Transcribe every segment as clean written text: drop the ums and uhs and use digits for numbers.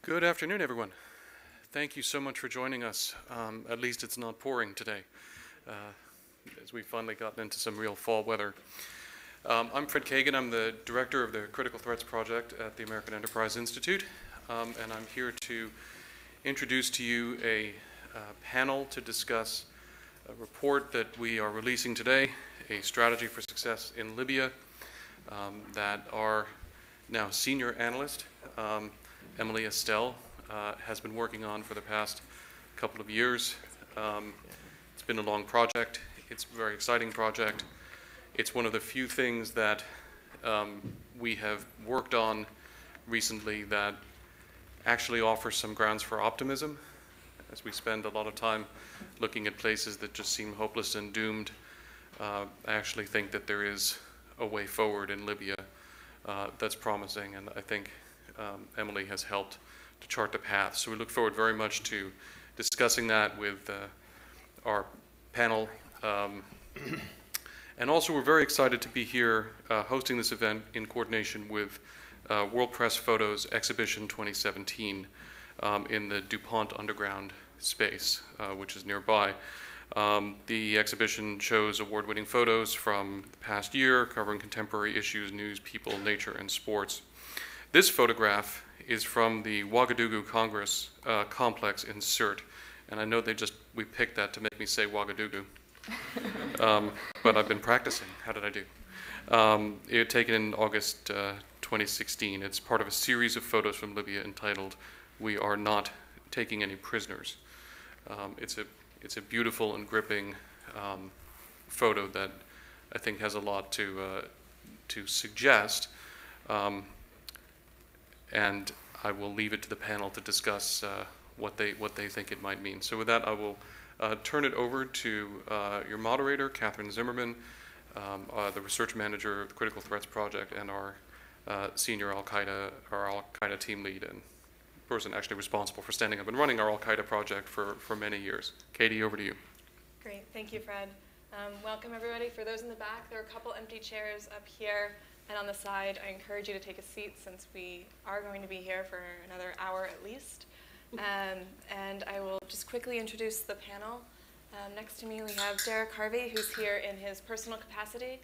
Good afternoon, everyone. Thank you so much for joining us. At least it's not pouring today, as we've finally gotten into some real fall weather. I'm Fred Kagan. I'm the director of the Critical Threats Project at the American Enterprise Institute, and I'm here to introduce to you a panel to discuss a report that we are releasing today, a strategy for success in Libya, that our now senior analyst, Emily Estelle, has been working on for the past couple of years. It's been a long project. It's a very exciting project. It's one of the few things that we have worked on recently that actually offers some grounds for optimism. As we spend a lot of time looking at places that just seem hopeless and doomed, I actually think that there is a way forward in Libya that's promising, and I think Emily has helped to chart the path. So we look forward very much to discussing that with our panel. And also we're very excited to be here hosting this event in coordination with World Press Photos Exhibition 2017 in the DuPont Underground space, which is nearby. The exhibition shows award-winning photos from the past year covering contemporary issues, news, people, nature, and sports. This photograph is from the Ouagadougou Congress complex in Sirte, and I know we picked that to make me say Ouagadougou, but I've been practicing. How did I do? It was taken in August 2016. It's part of a series of photos from Libya entitled "We Are Not Taking Any Prisoners." It's a beautiful and gripping photo that I think has a lot to suggest. And I will leave it to the panel to discuss what they think it might mean. So with that, I will turn it over to your moderator, Catherine Zimmerman, the research manager of the Critical Threats Project, and our senior Al-Qaeda team lead and person actually responsible for standing up and running our Al-Qaeda project for many years. Katie, over to you. Great, thank you, Fred. Welcome, everybody. For those in the back, there are a couple empty chairs up here. And on the side, I encourage you to take a seat since we are going to be here for another hour at least. And I will just quickly introduce the panel. Next to me, we have Derek Harvey, who's here in his personal capacity.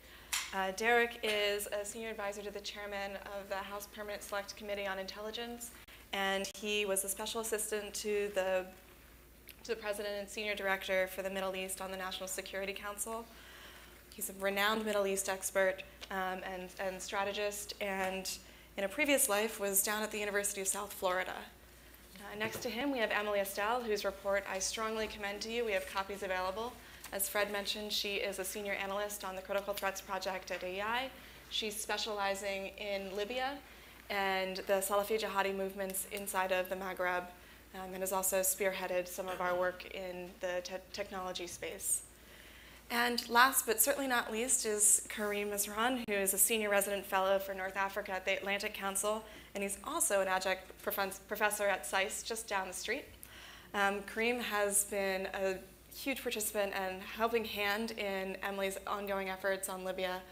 Derek is a senior advisor to the chairman of the House Permanent Select Committee on Intelligence, and he was a special assistant to the president and senior director for the Middle East on the National Security Council. He's a renowned Middle East expert and strategist, and in a previous life was down at the University of South Florida. Next to him, we have Emily Estelle, whose report I strongly commend to you. We have copies available. As Fred mentioned, she is a senior analyst on the Critical Threats Project at AEI. She's specializing in Libya and the Salafi jihadi movements inside of the Maghreb, and has also spearheaded some of our work in the technology space. And last but certainly not least is Karim Mizran, who is a senior resident fellow for North Africa at the Atlantic Council, and he's also an adjunct professor at SAIS just down the street. Karim has been a huge participant and helping hand in Emily's ongoing efforts on Libya,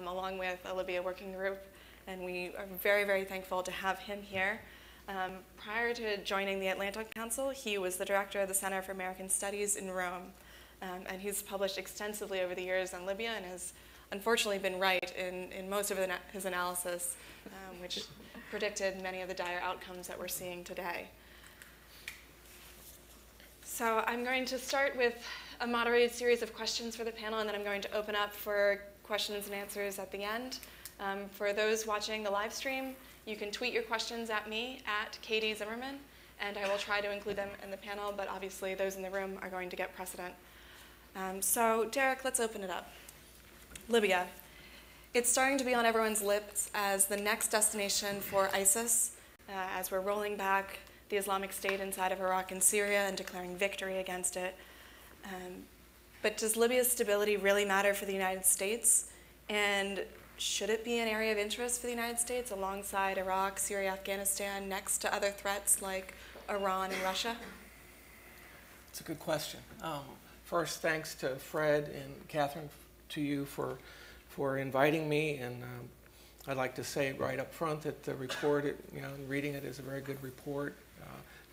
along with a Libya working group, and we are very, very thankful to have him here. Prior to joining the Atlantic Council, he was the director of the Center for American Studies in Rome. And he's published extensively over the years on Libya and has unfortunately been right in most of his analysis, which predicted many of the dire outcomes that we're seeing today. So I'm going to start with a moderated series of questions for the panel, and then I'm going to open up for questions and answers at the end. For those watching the live stream, you can tweet your questions at me, at Katie Zimmerman, and I will try to include them in the panel, but obviously those in the room are going to get precedent. So Derek, let's open it up. Libya. It's starting to be on everyone's lips as the next destination for ISIS, as we're rolling back the Islamic State inside of Iraq and Syria and declaring victory against it. But does Libya's stability really matter for the United States? And should it be an area of interest for the United States alongside Iraq, Syria, Afghanistan, next to other threats like Iran and Russia? It's a good question. First, thanks to Fred and Catherine, to you for inviting me, and I'd like to say right up front that the report, reading it is a very good report.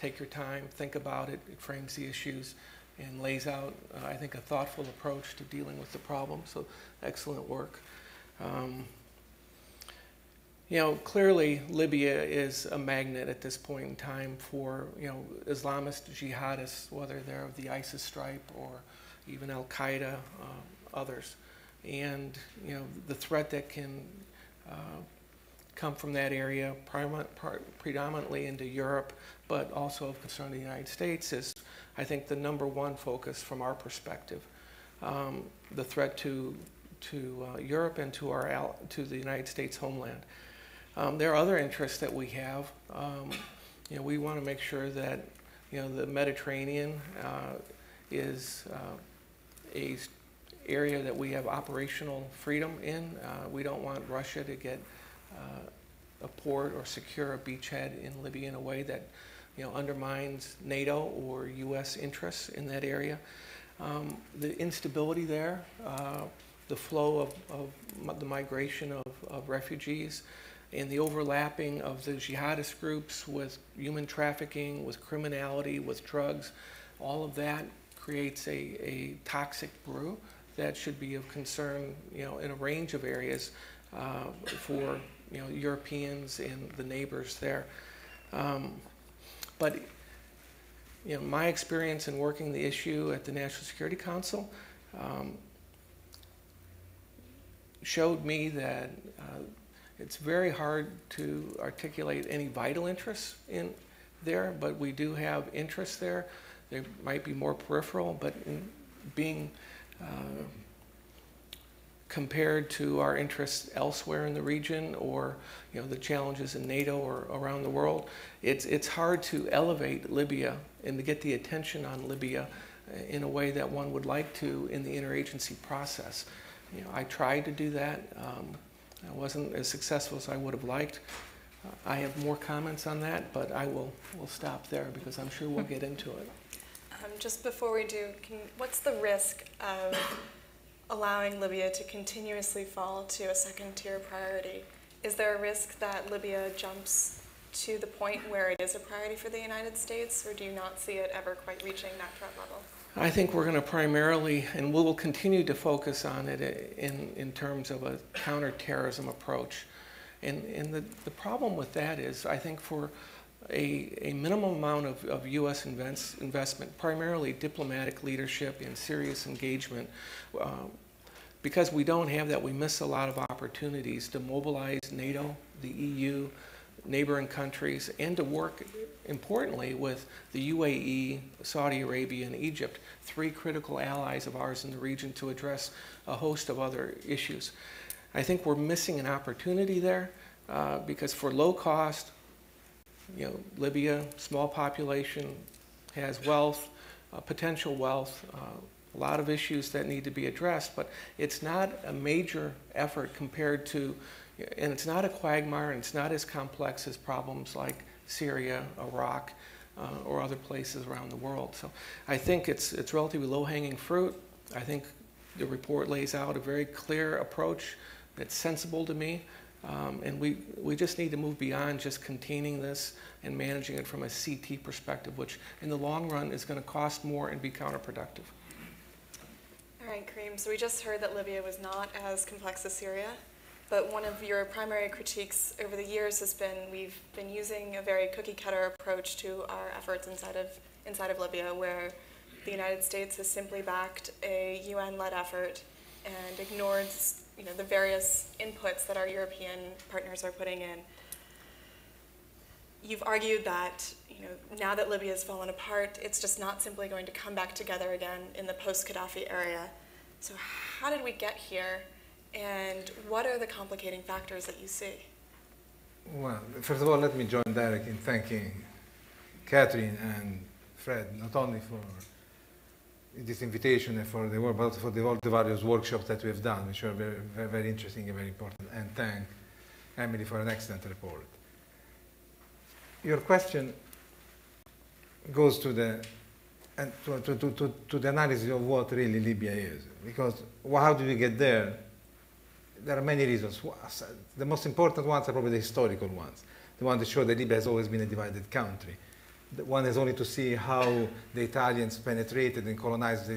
Take your time, think about it. It frames the issues and lays out, I think, a thoughtful approach to dealing with the problem. So excellent work. Clearly Libya is a magnet at this point in time for, Islamist jihadists, whether they're of the ISIS stripe or even Al-Qaeda, others. And, the threat that can come from that area, predominantly into Europe, but also of concern to the United States, is, I think, the number one focus from our perspective. The threat to Europe and to the United States homeland. There are other interests that we have. We want to make sure that the Mediterranean is a area that we have operational freedom in. We don't want Russia to get a port or secure a beachhead in Libya in a way that undermines NATO or U.S. interests in that area. The instability there, the flow of the migration of refugees, and the overlapping of the jihadist groups with human trafficking, with criminality, with drugs, all of that creates a toxic brew that should be of concern, in a range of areas for Europeans and the neighbors there. But my experience in working the issue at the National Security Council showed me that it's very hard to articulate any vital interests in there, but we do have interests there. They might be more peripheral, but in being compared to our interests elsewhere in the region, or the challenges in NATO or around the world, it's hard to elevate Libya and to get the attention on Libya in a way that one would like to in the interagency process. I tried to do that. I wasn't as successful as I would have liked. I have more comments on that, but we'll stop there because I'm sure we'll get into it. Just before we do, what's the risk of allowing Libya to continuously fall to a second-tier priority? Is there a risk that Libya jumps to the point where it is a priority for the United States, or do you not see it ever quite reaching that threat level? I think we're going to primarily, and we will continue to focus on it in terms of a counterterrorism approach. And the problem with that is, I think for a minimum amount of U.S. investment, primarily diplomatic leadership and serious engagement, because we don't have that, we miss a lot of opportunities to mobilize NATO, the EU, neighboring countries, and to work, importantly, with the UAE, Saudi Arabia, and Egypt, three critical allies of ours in the region, to address a host of other issues. I think we're missing an opportunity there because for low cost, Libya, small population, has wealth, potential wealth, a lot of issues that need to be addressed, but it's not a major effort compared to, and it's not a quagmire, and it's not as complex as problems like Syria, Iraq, or other places around the world. So I think it's relatively low-hanging fruit. I think the report lays out a very clear approach that's sensible to me, and we just need to move beyond just containing this and managing it from a CT perspective, which in the long run is going to cost more and be counterproductive. All right, Kareem, so we just heard that Libya was not as complex as Syria. But one of your primary critiques over the years has been we've been using a very cookie-cutter approach to our efforts inside of Libya, where the United States has simply backed a UN-led effort and ignored the various inputs that our European partners are putting in. You've argued that now that Libya has fallen apart, it's just not simply going to come back together again in the post-Gaddafi era. So how did we get here? And what are the complicating factors that you see? Well, first of all, let me join Derek in thanking Catherine and Fred, not only for this invitation and for the work, but for all the various workshops that we have done, which are very, very, very interesting and very important. And thank Emily for an excellent report. Your question goes to the analysis of what really Libya is, because how do we get there? there are many reasons. The most important ones are probably the historical ones, the ones that show that Libya has always been a divided country. One is only to see how the Italians penetrated and colonized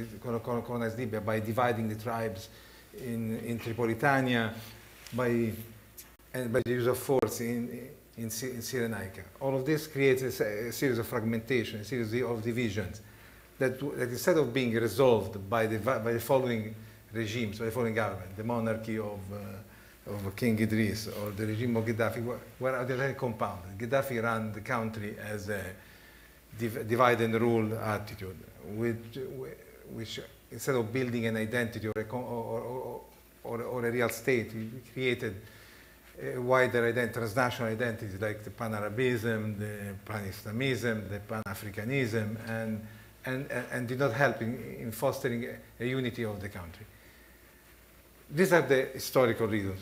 Libya by dividing the tribes in Tripolitania, and by the use of force in Cyrenaica. All of this creates a series of fragmentation, a series of divisions that instead of being resolved by the following regimes, by the following government, the monarchy of King Idris or the regime of Gaddafi, were very compounded. Gaddafi ran the country as a divide and rule attitude, which instead of building an identity or a real state, he created a wider transnational identities like the Pan-Arabism, the Pan-Islamism, the Pan-Africanism, and did not help in fostering a unity of the country. These are the historical reasons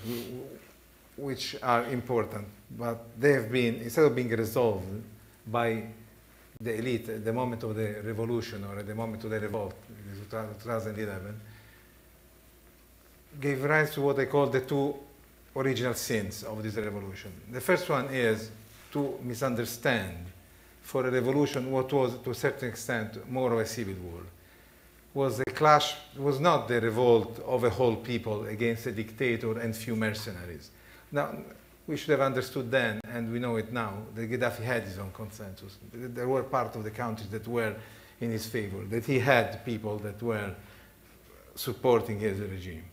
which are important, but they have been, instead of being resolved by the elite at the moment of the revolution or at the moment of the revolt in 2011, gave rise to what I call the two original sins of this revolution. The first one is to misunderstand for a revolution what was, to a certain extent, more of a civil war. Was a clash, was not the revolt of a whole people against a dictator and few mercenaries. Now, we should have understood then, and we know it now, that Gaddafi had his own consensus. There were parts of the countries that were in his favor, that he had people that were supporting his regime.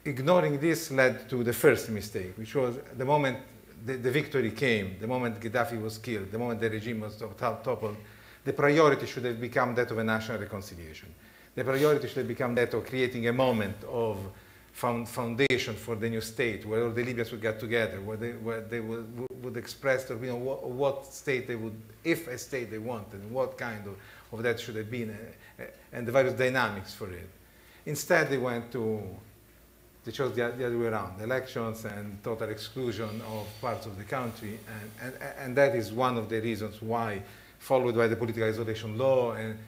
Ignoring this led to the first mistake, which was the moment the victory came, the moment Gaddafi was killed, the moment the regime was toppled, the priority should have become that of a national reconciliation. The priority should have become that of creating a moment of foundation for the new state, where all the Libyans would get together, where they would express their, what state they would, if a state they wanted, and what kind of that should have been, and the various dynamics for it. Instead, they chose the other way around, elections and total exclusion of parts of the country, and that is one of the reasons why, followed by the political isolation law and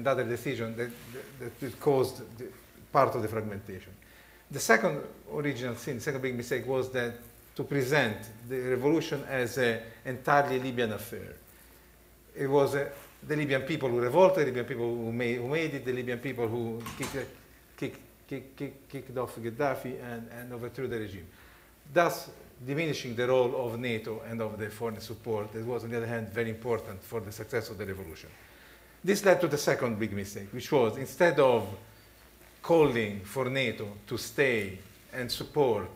other decisions that caused part of the fragmentation. The second original sin, second big mistake was that to present the revolution as an entirely Libyan affair. It was the Libyan people who revolted, the Libyan people who made it, the Libyan people who kicked off Gaddafi and overthrew the regime, thus diminishing the role of NATO and of the foreign support that was, on the other hand, very important for the success of the revolution. This led to the second big mistake, which was, instead of calling for NATO to stay and support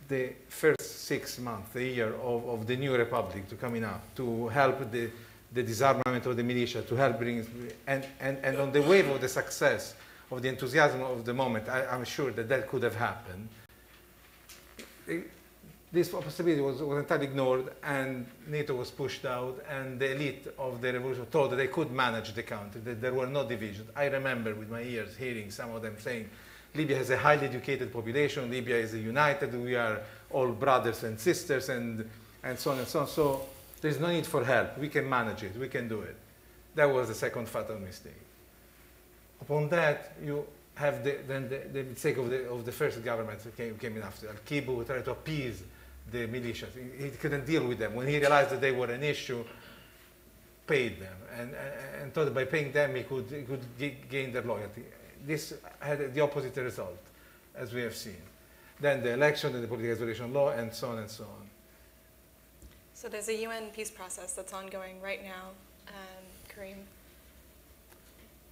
the first 6 months, a year of the new republic to coming up, to help the disarmament of the militia, to help bring, and on the wave of the success, of the enthusiasm of the moment, I'm sure that could have happened. This possibility was entirely ignored, and NATO was pushed out, and the elite of the revolution thought that they could manage the country, that there were no divisions. I remember with my ears hearing some of them saying, Libya has a highly educated population, Libya is united, we are all brothers and sisters, and so on and so on. So there's no need for help, we can manage it, we can do it. That was the second fatal mistake. Upon that, you have the mistake of the first government that came in after. Al-Kibu tried to appease the militias. He couldn't deal with them. When he realized that they were an issue, paid them, and thought that by paying them he could gain their loyalty. This had the opposite result, as we have seen. Then the election and the political isolation law, and so on and so on. So there's a UN peace process that's ongoing right now, Karim.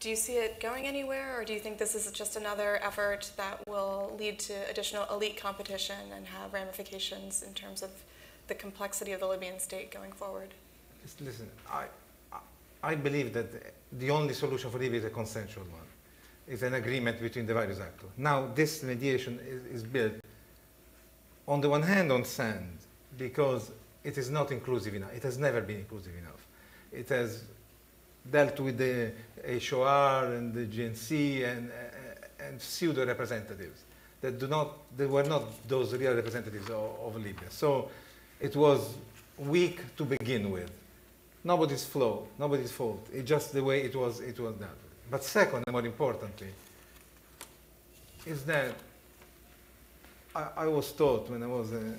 Do you see it going anywhere, or do you think this is just another effort that will lead to additional elite competition and have ramifications in terms of the complexity of the Libyan state going forward? Listen, I believe that the only solution for Libya is a consensual one. It's an agreement between the various actors. Now, this mediation is built, on the one hand, on sand, because it is not inclusive enough. It has never been inclusive enough. It has dealt with the HOR and the GNC and pseudo representatives that were not those real representatives of Libya. So it was weak to begin with. Nobody's fault. It's just the way it was done. But second, and more importantly, is that I was taught when I was in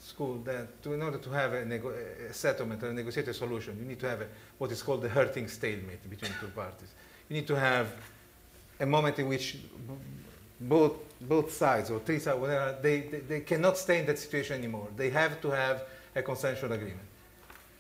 school that in order to have a settlement or a negotiated solution, you need to have what is called the hurting stalemate between two parties. You need to have a moment in which both sides or three sides, whatever, they cannot stay in that situation anymore. They have to have a consensual agreement.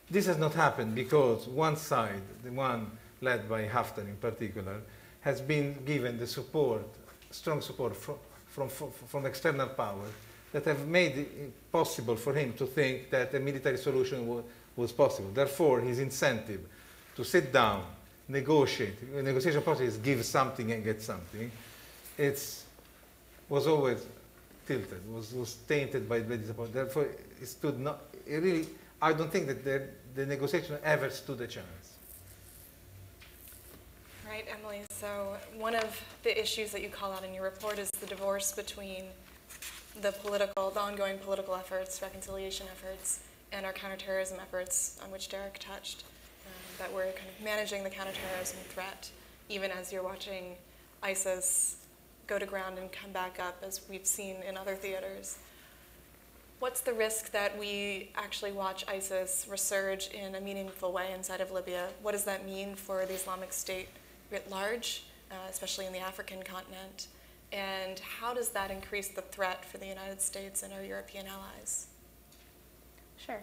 This has not happened because one side, the one led by Haftar in particular, has been given the support, strong support from external powers that have made it possible for him to think that a military solution was possible. Therefore, his incentive to sit down, negotiate, a negotiation process is give something and get something, was always tilted, was tainted by disappointment. Therefore, I don't think that the negotiation ever stood a chance. Right, Emily. So one of the issues that you call out in your report is the divorce between the ongoing political efforts, reconciliation efforts, and our counterterrorism efforts on which Derek touched, that we're kind of managing the counterterrorism threat, even as you're watching ISIS go to ground and come back up, as we've seen in other theaters. What's the risk that we actually watch ISIS resurge in a meaningful way inside of Libya? What does that mean for the Islamic State writ large, especially in the African continent? And how does that increase the threat for the United States and our European allies? Sure.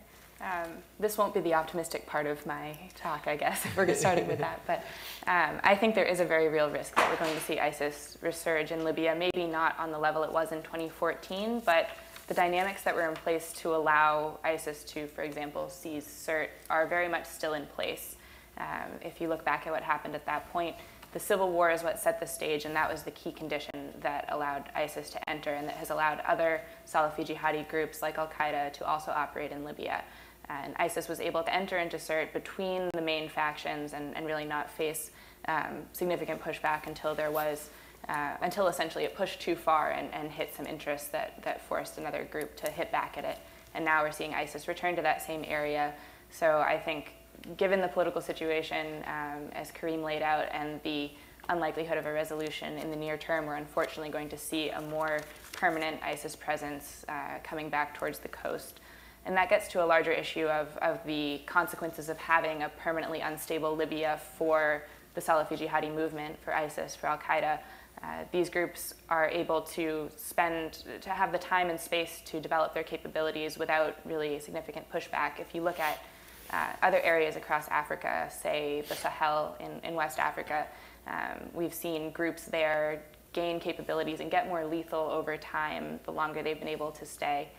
This won't be the optimistic part of my talk, I guess, if we're starting with that. But I think there is a very real risk that we're going to see ISIS resurge in Libya, maybe not on the level it was in 2014, but the dynamics that were in place to allow ISIS to, for example, seize Sirte are very much still in place. If you look back at what happened at that point, the civil war is what set the stage, and that was the key condition that allowed ISIS to enter and that has allowed other Salafi jihadi groups like Al-Qaeda to also operate in Libya. And ISIS was able to enter into Sirte between the main factions and really not face significant pushback until essentially it pushed too far and hit some interests that forced another group to hit back at it. And now we're seeing ISIS return to that same area. So I think given the political situation, as Karim laid out, and the unlikelihood of a resolution in the near term, we're unfortunately going to see a more permanent ISIS presence coming back towards the coast. And that gets to a larger issue of the consequences of having a permanently unstable Libya for the Salafi jihadi movement, for ISIS, for Al-Qaeda. These groups are able to have the time and space to develop their capabilities without really significant pushback. If you look at other areas across Africa, say the Sahel in West Africa, we've seen groups there gain capabilities and get more lethal over time the longer they've been able to stay,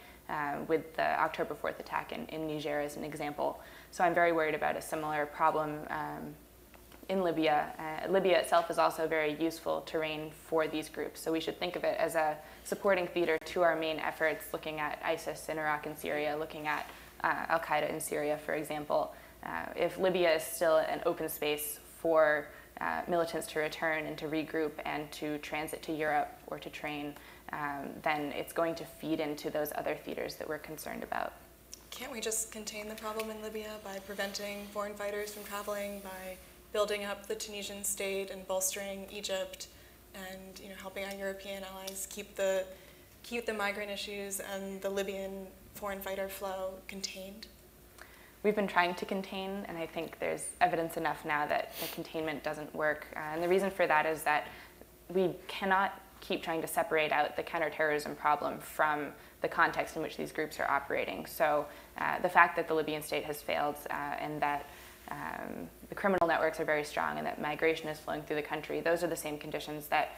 with the October 4th attack in Niger as an example. So I'm very worried about a similar problem in Libya. Libya itself is also very useful terrain for these groups, so we should think of it as a supporting theater to our main efforts, looking at ISIS in Iraq and Syria, looking at Al-Qaeda in Syria, for example. If Libya is still an open space for militants to return and to regroup and to transit to Europe or to train, then it's going to feed into those other theaters that we're concerned about. Can't we just contain the problem in Libya by preventing foreign fighters from traveling, by building up the Tunisian state and bolstering Egypt, and helping our European allies keep the migrant issues and the Libyan foreign fighter flow contained? We've been trying to contain, and I think there's evidence enough now that the containment doesn't work. And the reason for that is that we cannot keep trying to separate out the counterterrorism problem from the context in which these groups are operating. So the fact that the Libyan state has failed and that the criminal networks are very strong and that migration is flowing through the country, those are the same conditions that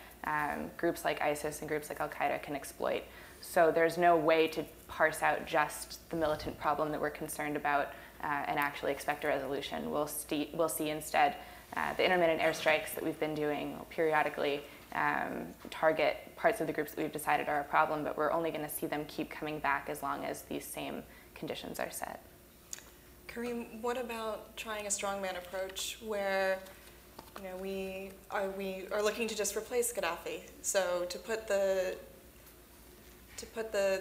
groups like ISIS and groups like Al-Qaeda can exploit. So there's no way to parse out just the militant problem that we're concerned about and actually expect a resolution. We'll see instead the intermittent airstrikes that we've been doing periodically target parts of the groups that we've decided are a problem, but we're only going to see them keep coming back as long as these same conditions are set. Karim, what about trying a strongman approach where we are looking to just replace Gaddafi? So to put the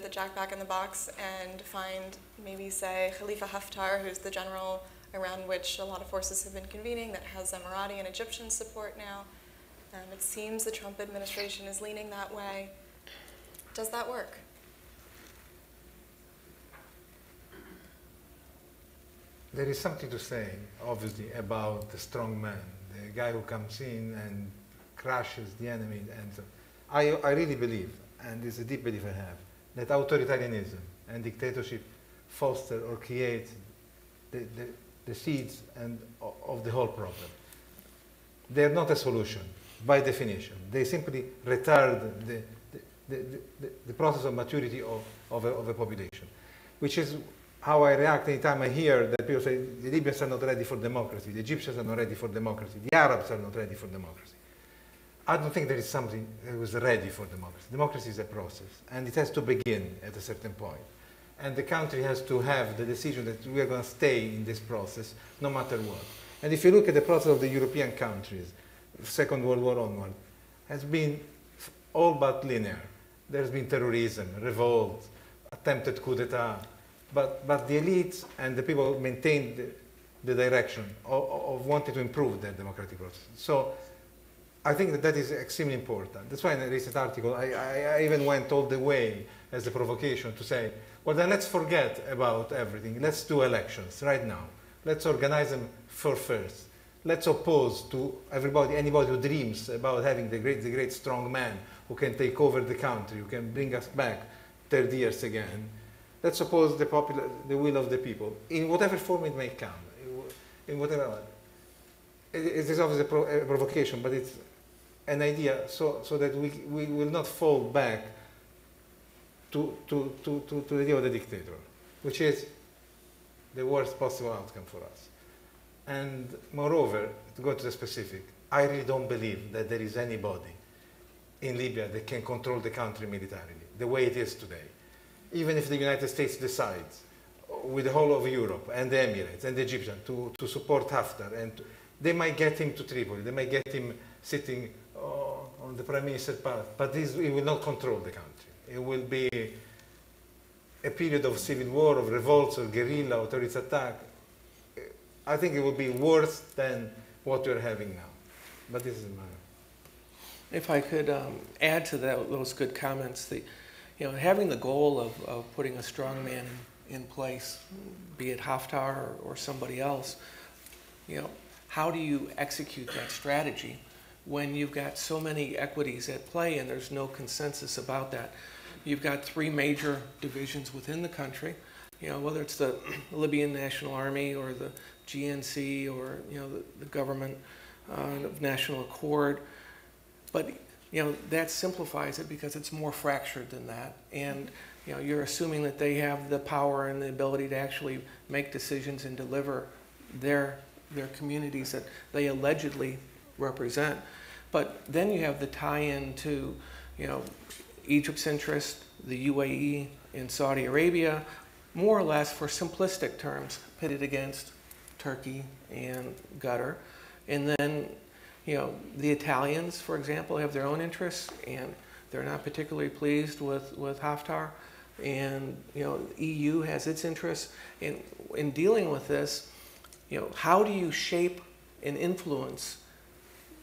jack back in the box and find maybe, say, Khalifa Haftar, who's the general around which a lot of forces have been convening, that has Emirati and Egyptian support now. It seems the Trump administration is leaning that way. Does that work? There is something to say, obviously, about the strong man, the guy who comes in and crushes the enemy. And so I really believe, and it's a deep belief I have, that authoritarianism and dictatorship foster or create the seeds of the whole problem. They are not a solution, by definition. They simply retard the process of maturity of a population, which is how I react anytime I hear that people say the Libyans are not ready for democracy, the Egyptians are not ready for democracy, the Arabs are not ready for democracy. I don't think there is something that was ready for democracy. Democracy is a process, and it has to begin at a certain point. And the country has to have the decision that we are going to stay in this process no matter what. And if you look at the process of the European countries, Second World War onward, has been all but linear. There's been terrorism, revolt, attempted coup d'etat, but the elites and the people maintained the direction of wanting to improve their democratic process. So I think that is extremely important. That's why in a recent article, I even went all the way as a provocation to say, well, then let's forget about everything. Let's do elections right now. Let's organize them first. Let's oppose to anybody who dreams about having the great strong man who can take over the country, who can bring us back 30 years again. Let's oppose the will of the people in whatever form it may come, in whatever. It is obviously a provocation, but it's an idea so that we will not fall back to the idea of the dictator, which is the worst possible outcome for us. And moreover, to go to the specific, I really don't believe that there is anybody in Libya that can control the country militarily, the way it is today. Even if the United States decides, with the whole of Europe and the Emirates and the Egyptians, to support Haftar, and they might get him to Tripoli, they might get him sitting on the Prime Minister's palace, but it will not control the country. It will be a period of civil war, of revolts, of guerrilla, or terrorist attack. I think it will be worse than what we're having now. But this is my... If I could add to those good comments, having the goal of putting a strong man in place, be it Haftar or somebody else, how do you execute that strategy when you've got so many equities at play and there's no consensus about that? You've got three major divisions within the country, whether it's the Libyan National Army or the GNC or the government of National Accord. But that simplifies it because it's more fractured than that. And you're assuming that they have the power and the ability to actually make decisions and deliver their communities that they allegedly represent. But then you have the tie-in to Egypt's interest, the UAE and Saudi Arabia, more or less for simplistic terms, pitted against Turkey and Qatar. And then the Italians, for example, have their own interests, and they're not particularly pleased with Haftar. And the EU has its interests. In dealing with this, how do you shape and influence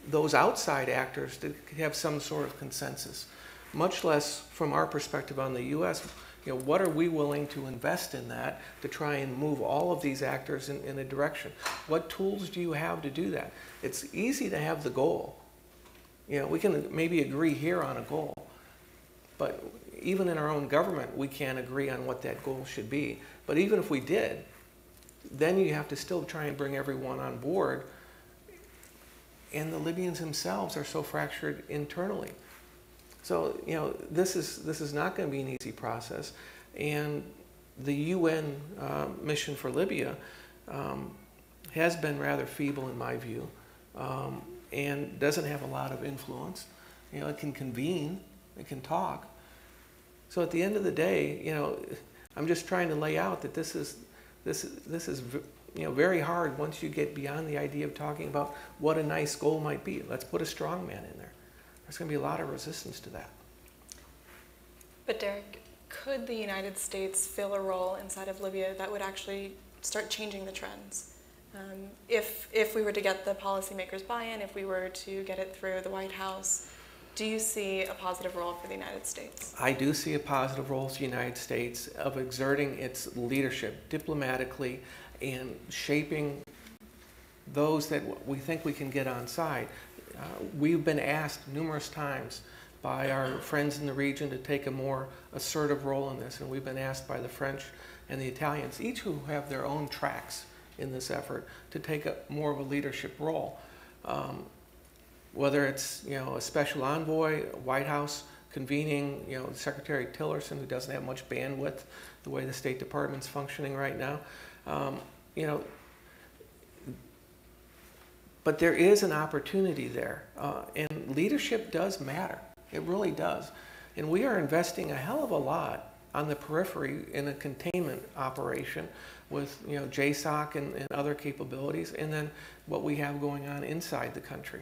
those outside actors to have some sort of consensus? Much less from our perspective on the U.S., what are we willing to invest in that to try and move all of these actors in a direction? What tools do you have to do that? It's easy to have the goal. We can maybe agree here on a goal, but even in our own government, we can't agree on what that goal should be. But even if we did, then you have to still try and bring everyone on board. And the Libyans themselves are so fractured internally. So, this is not going to be an easy process. And the UN mission for Libya has been rather feeble in my view, and doesn't have a lot of influence. It can convene, it can talk. So at the end of the day, I'm just trying to lay out that this is very hard once you get beyond the idea of talking about what a nice goal might be. Let's put a strong man in there. There's going to be a lot of resistance to that. But Derek, could the United States fill a role inside of Libya that would actually start changing the trends? If we were to get the policymakers' buy-in, if we were to get it through the White House, do you see a positive role for the United States? I do see a positive role for the United States of exerting its leadership diplomatically and shaping those that we think we can get on side. We've been asked numerous times by our friends in the region to take a more assertive role in this, and we've been asked by the French and the Italians, each who have their own tracks in this effort, to take a more of a leadership role. Whether it's a special envoy, White House convening Secretary Tillerson, who doesn't have much bandwidth the way the State Department's functioning right now, but there is an opportunity there, and leadership does matter. It really does, and we are investing a hell of a lot on the periphery in a containment operation with JSOC and other capabilities, and then what we have going on inside the country,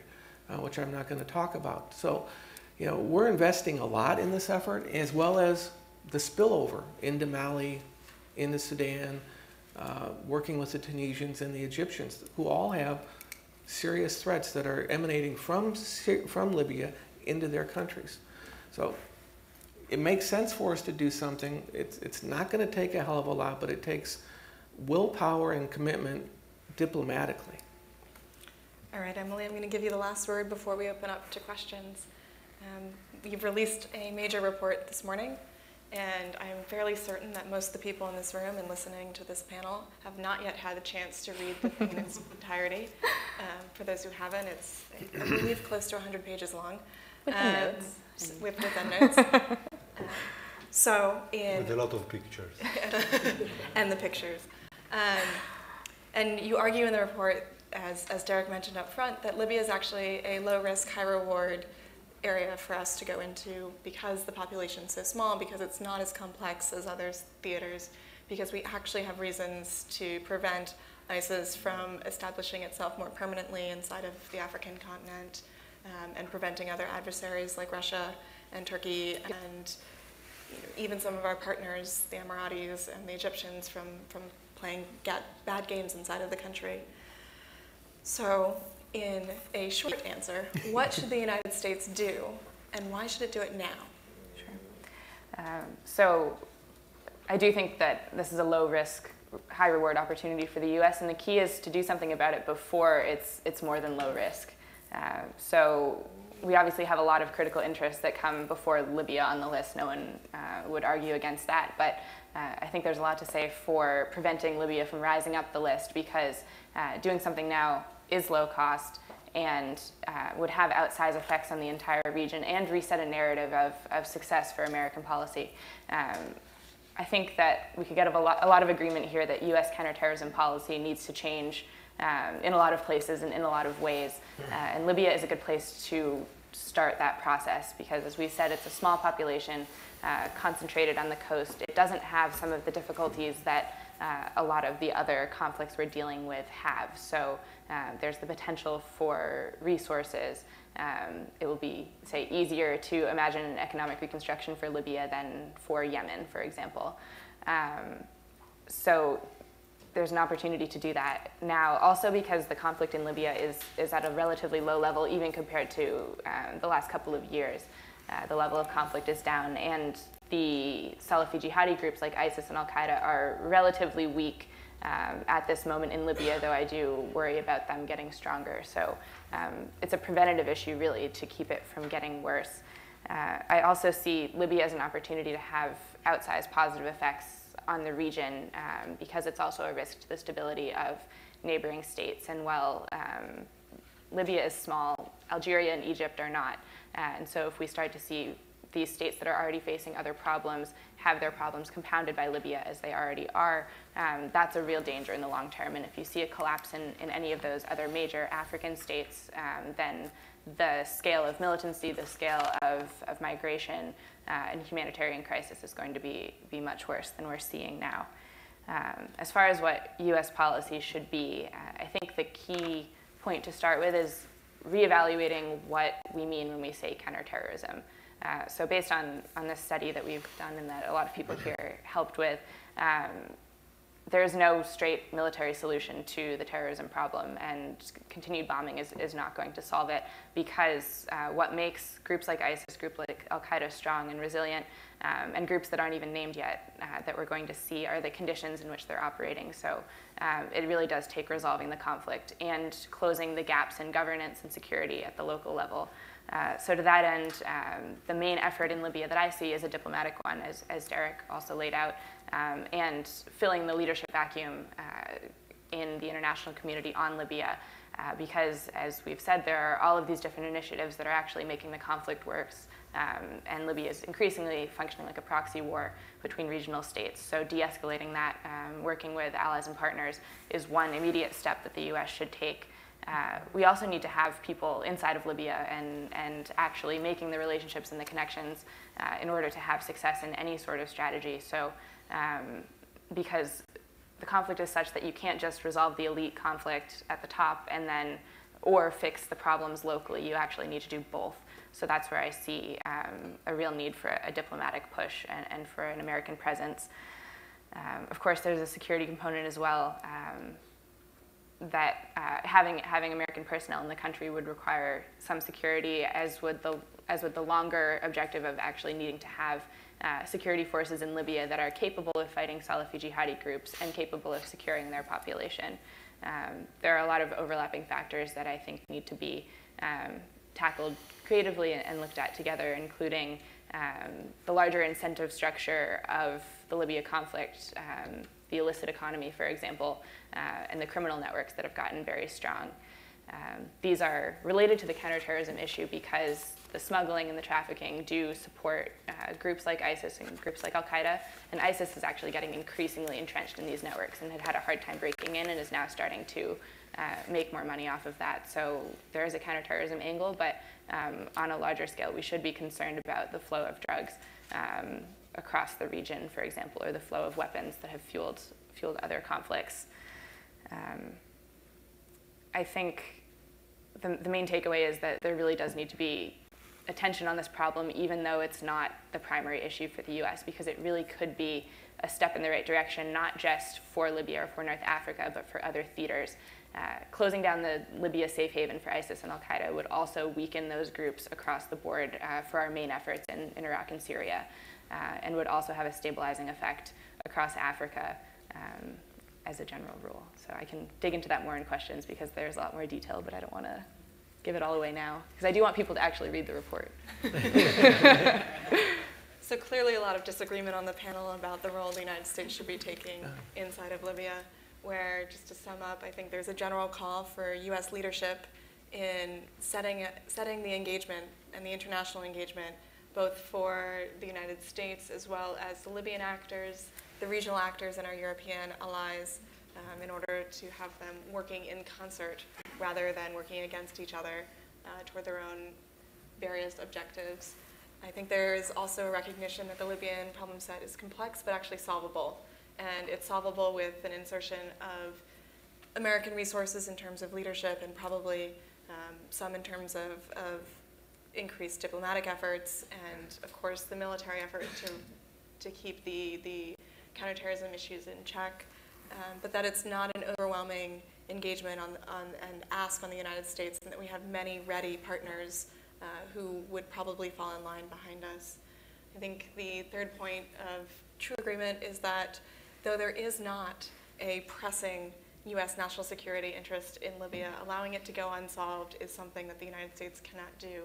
which I'm not going to talk about. So, we're investing a lot in this effort, as well as the spillover into Mali, into Sudan, working with the Tunisians and the Egyptians, who all have serious threats that are emanating from Libya into their countries. So it makes sense for us to do something. It's not going to take a hell of a lot, but it takes willpower and commitment diplomatically. All right, Emily, I'm going to give you the last word before we open up to questions. You've released a major report this morning, and I'm fairly certain that most of the people in this room and listening to this panel have not yet had a chance to read the thing in its entirety. For those who haven't, it's, I believe, close to 100 pages long. With the notes. With endnotes. With a lot of pictures. And the pictures. And you argue in the report, as Derek mentioned up front, that Libya is actually a low-risk, high-reward area for us to go into because the population is so small, because it's not as complex as other theaters, because we actually have reasons to prevent ISIS from establishing itself more permanently inside of the African continent, and preventing other adversaries like Russia and Turkey and even some of our partners, the Emiratis and the Egyptians, from playing bad games inside of the country. So, in a short answer, what should the United States do, and why should it do it now? Sure. So I do think that this is a low-risk, high-reward opportunity for the U.S., and the key is to do something about it before it's more than low risk. So we obviously have a lot of critical interests that come before Libya on the list. No one would argue against that, but I think there's a lot to say for preventing Libya from rising up the list, because doing something now is low cost and would have outsized effects on the entire region and reset a narrative of success for American policy. I think that we could get a lot of agreement here that U.S. counterterrorism policy needs to change in a lot of places and in a lot of ways. And Libya is a good place to start that process because, as we said, it's a small population concentrated on the coast. It doesn't have some of the difficulties that a lot of the other conflicts we're dealing with have. So there's the potential for resources. It will be, say, easier to imagine an economic reconstruction for Libya than for Yemen, for example. So there's an opportunity to do that now, also because the conflict in Libya is at a relatively low level, even compared to the last couple of years. The level of conflict is down, and the Salafi jihadi groups like ISIS and Al-Qaeda are relatively weak at this moment in Libya, though I do worry about them getting stronger. So it's a preventative issue, really, to keep it from getting worse. I also see Libya as an opportunity to have outsized positive effects on the region because it's also a risk to the stability of neighboring states. And while Libya is small, Algeria and Egypt are not. And so if we start to see these states that are already facing other problems have their problems compounded by Libya as they already are, that's a real danger in the long term. And if you see a collapse in any of those other major African states, then the scale of militancy, the scale of migration and humanitarian crisis is going to be much worse than we're seeing now. As far as what U.S. policy should be, I think the key point to start with is reevaluating what we mean when we say counterterrorism. So based on this study that we've done and that a lot of people here helped with, there's no straight military solution to the terrorism problem, and continued bombing is not going to solve it, because what makes groups like ISIS, groups like Al-Qaeda strong and resilient, and groups that aren't even named yet that we're going to see, are the conditions in which they're operating. So it really does take resolving the conflict and closing the gaps in governance and security at the local level. So to that end, the main effort in Libya that I see is a diplomatic one, as Derek also laid out, and filling the leadership vacuum in the international community on Libya, because, as we've said, there are all of these different initiatives that are actually making the conflict worse, and Libya is increasingly functioning like a proxy war between regional states. So de-escalating that, working with allies and partners, is one immediate step that the US should take. We also need to have people inside of Libya and actually making the relationships and the connections in order to have success in any sort of strategy. So because the conflict is such that you can't just resolve the elite conflict at the top and then, or fix the problems locally. You actually need to do both. So that's where I see a real need for a diplomatic push and for an American presence. Of course, there's a security component as well. That having American personnel in the country would require some security, as would the longer objective of actually needing to have security forces in Libya that are capable of fighting Salafi jihadi groups and capable of securing their population. There are a lot of overlapping factors that I think need to be tackled creatively and looked at together, including the larger incentive structure of the Libya conflict, the illicit economy, for example, and the criminal networks that have gotten very strong. These are related to the counterterrorism issue because the smuggling and the trafficking do support groups like ISIS and groups like Al-Qaeda, and ISIS is actually getting increasingly entrenched in these networks and had a hard time breaking in and is now starting to make more money off of that. So there is a counterterrorism angle, but on a larger scale, we should be concerned about the flow of drugs across the region, for example, or the flow of weapons that have fueled other conflicts. I think the main takeaway is that there really does need to be attention on this problem, even though it's not the primary issue for the US, because it really could be a step in the right direction, not just for Libya or for North Africa, but for other theaters. Closing down the Libya safe haven for ISIS and Al-Qaeda would also weaken those groups across the board for our main efforts in Iraq and Syria, and would also have a stabilizing effect across Africa as a general rule. So I can dig into that more in questions because there's a lot more detail, but I don't want to give it all away now, because I do want people to actually read the report. So clearly a lot of disagreement on the panel about the role the United States should be taking inside of Libya, where, just to sum up, I think there's a general call for US leadership in setting the engagement and the international engagement, both for the United States as well as the Libyan actors, the regional actors, and our European allies, in order to have them working in concert rather than working against each other toward their own various objectives. I think there is also a recognition that the Libyan problem set is complex but actually solvable. And it's solvable with an insertion of American resources in terms of leadership, and probably some in terms of increased diplomatic efforts, and of course the military effort to keep the counterterrorism issues in check. But that it's not an overwhelming engagement and ask on the United States, and that we have many ready partners who would probably fall in line behind us. I think the third point of true agreement is that though there is not a pressing US national security interest in Libya, allowing it to go unsolved is something that the United States cannot do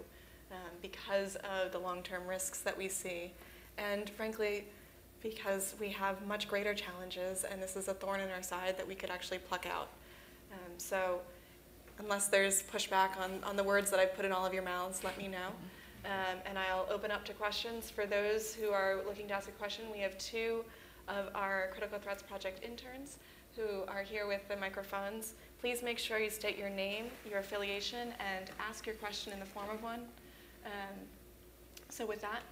because of the long-term risks that we see, and frankly, because we have much greater challenges, and this is a thorn in our side that we could actually pluck out. So unless there's pushback on the words that I've put in all of your mouths, let me know. And I'll open up to questions. For those who are looking to ask a question, we have two of our Critical Threats Project interns who are here with the microphones. Please make sure you state your name, your affiliation, and ask your question in the form of one. So with that,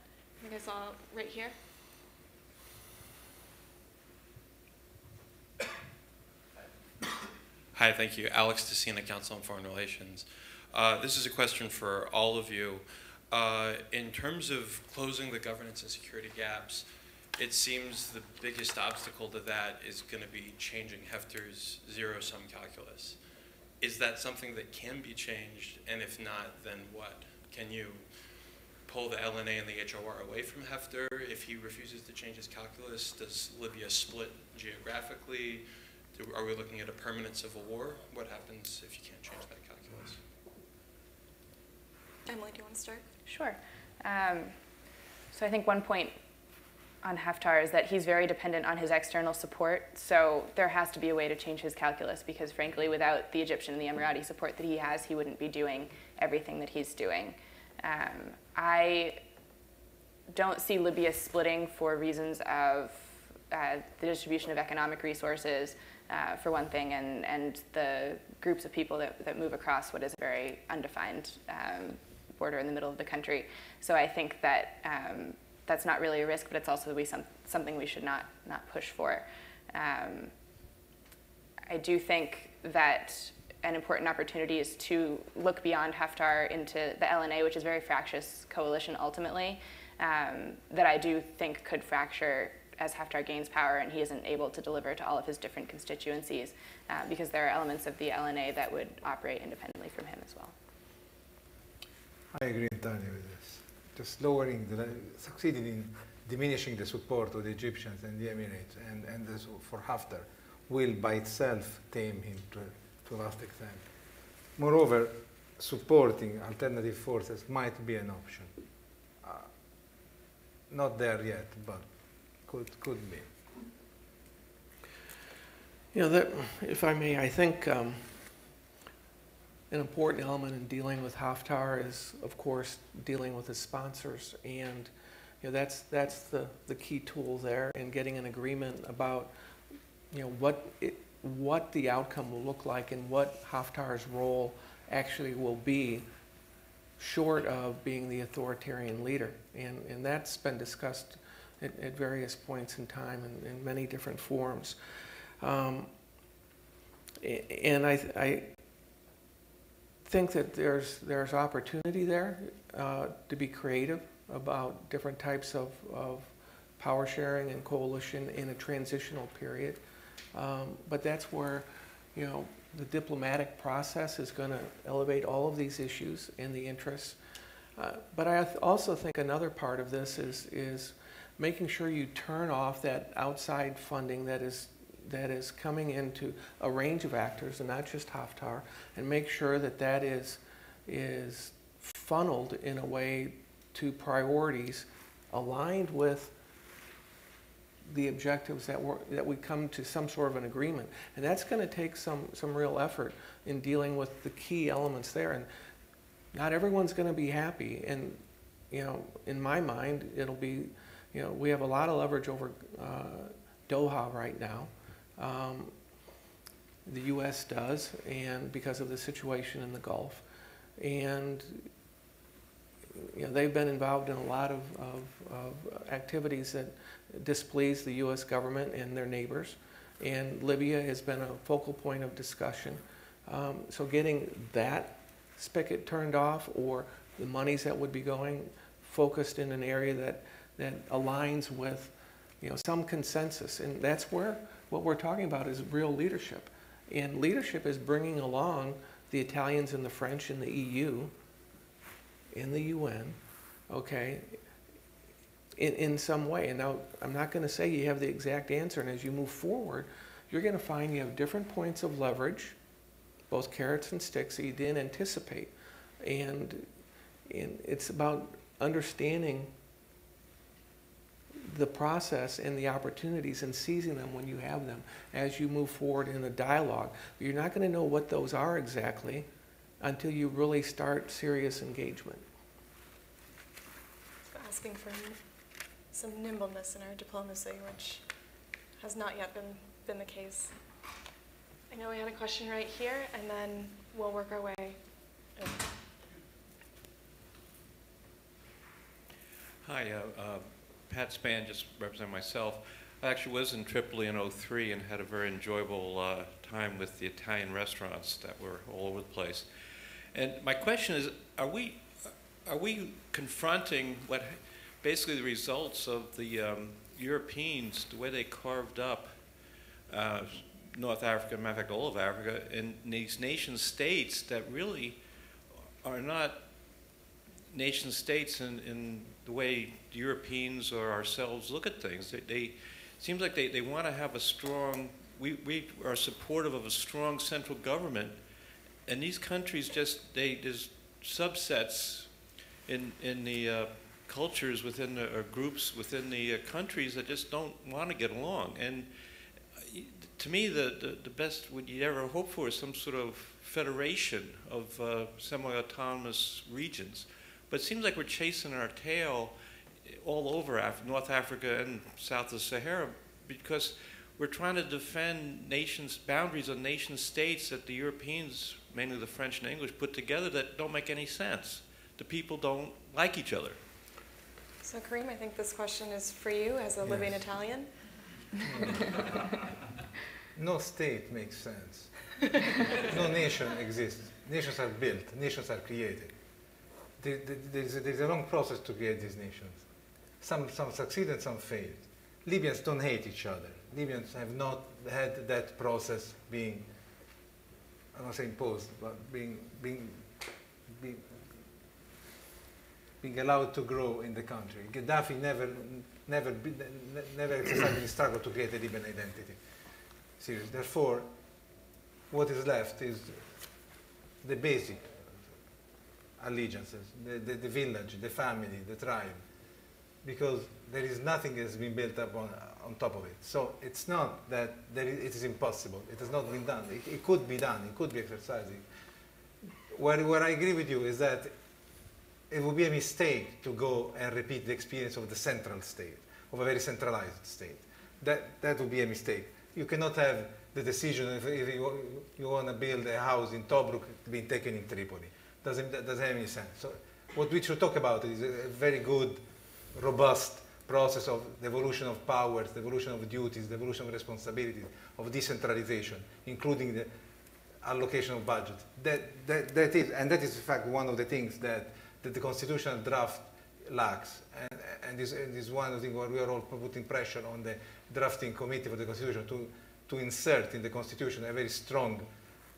I guess I'll right here. Hi, thank you. Alex Tessina, Council on Foreign Relations. This is a question for all of you. In terms of closing the governance and security gaps, it seems the biggest obstacle to that is going to be changing Hefter's zero-sum calculus. Is that something that can be changed? And if not, then what? Can you pull the LNA and the HOR away from Hefter if he refuses to change his calculus? Does Libya split geographically? Are we looking at a permanent civil war? What happens if you can't change that calculus? Emily, do you want to start? Sure. So I think one point on Haftar is that he's very dependent on his external support. So there has to be a way to change his calculus because, frankly, without the Egyptian and the Emirati support that he has, he wouldn't be doing everything that he's doing. I don't see Libya splitting for reasons of the distribution of economic resources, for one thing, and the groups of people that move across what is a very undefined border in the middle of the country. So I think that that's not really a risk, but it's also something we should not push for. I do think that an important opportunity is to look beyond Haftar into the LNA, which is a very fractious coalition ultimately, that I do think could fracture as Haftar gains power and he isn't able to deliver to all of his different constituencies, because there are elements of the LNA that would operate independently from him as well. I agree entirely with this. Just succeeding in diminishing the support of the Egyptians and the Emirates and this, for Haftar will by itself tame him to a vast extent. Moreover, supporting alternative forces might be an option. Not there yet, but could be. You know, if I may, I think an important element in dealing with Haftar is, of course, dealing with his sponsors, and you know that's the key tool there, and getting an agreement about what the outcome will look like and what Haftar's role actually will be, short of being the authoritarian leader, and that's been discussed at various points in time in many different forms, and I think that there's opportunity there to be creative about different types of power sharing and coalition in a transitional period. But that's where, the diplomatic process is going to elevate all of these issues and the interests. But I also think another part of this is making sure you turn off that outside funding that is coming into a range of actors and not just Haftar, and make sure that is funneled in a way to priorities aligned with the objectives that we come to some sort of an agreement. And that's going to take some real effort in dealing with the key elements there. And not everyone's going to be happy. And, in my mind, it'll be, we have a lot of leverage over Doha right now. The U.S. does, and because of the situation in the Gulf. And they've been involved in a lot of activities that displease the U.S. government and their neighbors. And Libya has been a focal point of discussion. So getting that spigot turned off, or the monies that would be going focused in an area that aligns with some consensus. And that's where what we're talking about is real leadership. And leadership is bringing along the Italians and the French and the EU in the UN, okay, in some way. And now, I'm not going to say you have the exact answer, and as you move forward, you're going to find you have different points of leverage, both carrots and sticks, that you didn't anticipate. And it's about understanding the process and the opportunities and seizing them when you have them as you move forward in a dialogue. But you're not going to know what those are exactly until you really start serious engagement. So asking for some nimbleness in our diplomacy, which has not yet been the case. I know we had a question right here, and then we'll work our way over. Hi, Pat Span, just representing myself. I actually was in Tripoli in '03 and had a very enjoyable time with the Italian restaurants that were all over the place. And my question is, are we confronting what basically the results of the Europeans, the way they carved up North Africa, matter of fact, all of Africa, and these nation states that really are not nation states in the way Europeans or ourselves look at things. They seems like they want to have a strong, we are supportive of a strong central government, and these countries there's subsets in the cultures within the, or groups within the countries that just don't want to get along. And to me, the best what you'd ever hope for is some sort of federation of semi-autonomous regions. But it seems like we're chasing our tail all over North Africa and south of Sahara, because we're trying to defend boundaries of nation states that the Europeans, mainly the French and English, put together that don't make any sense. The people don't like each other. So Kareem, I think this question is for you as a living Italian. No state makes sense. No nation exists. Nations are built. Nations are created. There's a long process to create these nations. Some succeed and some fail. Libyans don't hate each other. Libyans have not had that process being, I don't say imposed, but being allowed to grow in the country. Gaddafi never exercised any struggle to create a Libyan identity. Seriously. Therefore, what is left is the basic allegiances, the village, the family, the tribe, because there is nothing that has been built up on top of it. So it's not that it is impossible. It has not been done. It could be done. It could be exercised. Where I agree with you is that it would be a mistake to go and repeat the experience of the central state, of a very centralized state. That would be a mistake. You cannot have the decision if you want to build a house in Tobruk being taken in Tripoli. Doesn't have any sense. So what we should talk about is a very good, robust process of the evolution of powers, the evolution of duties, the evolution of responsibilities, of decentralization, including the allocation of budget. That is in fact one of the things that the constitutional draft lacks, and this is one of the things where we are all putting pressure on the drafting committee for the constitution to insert in the constitution a very strong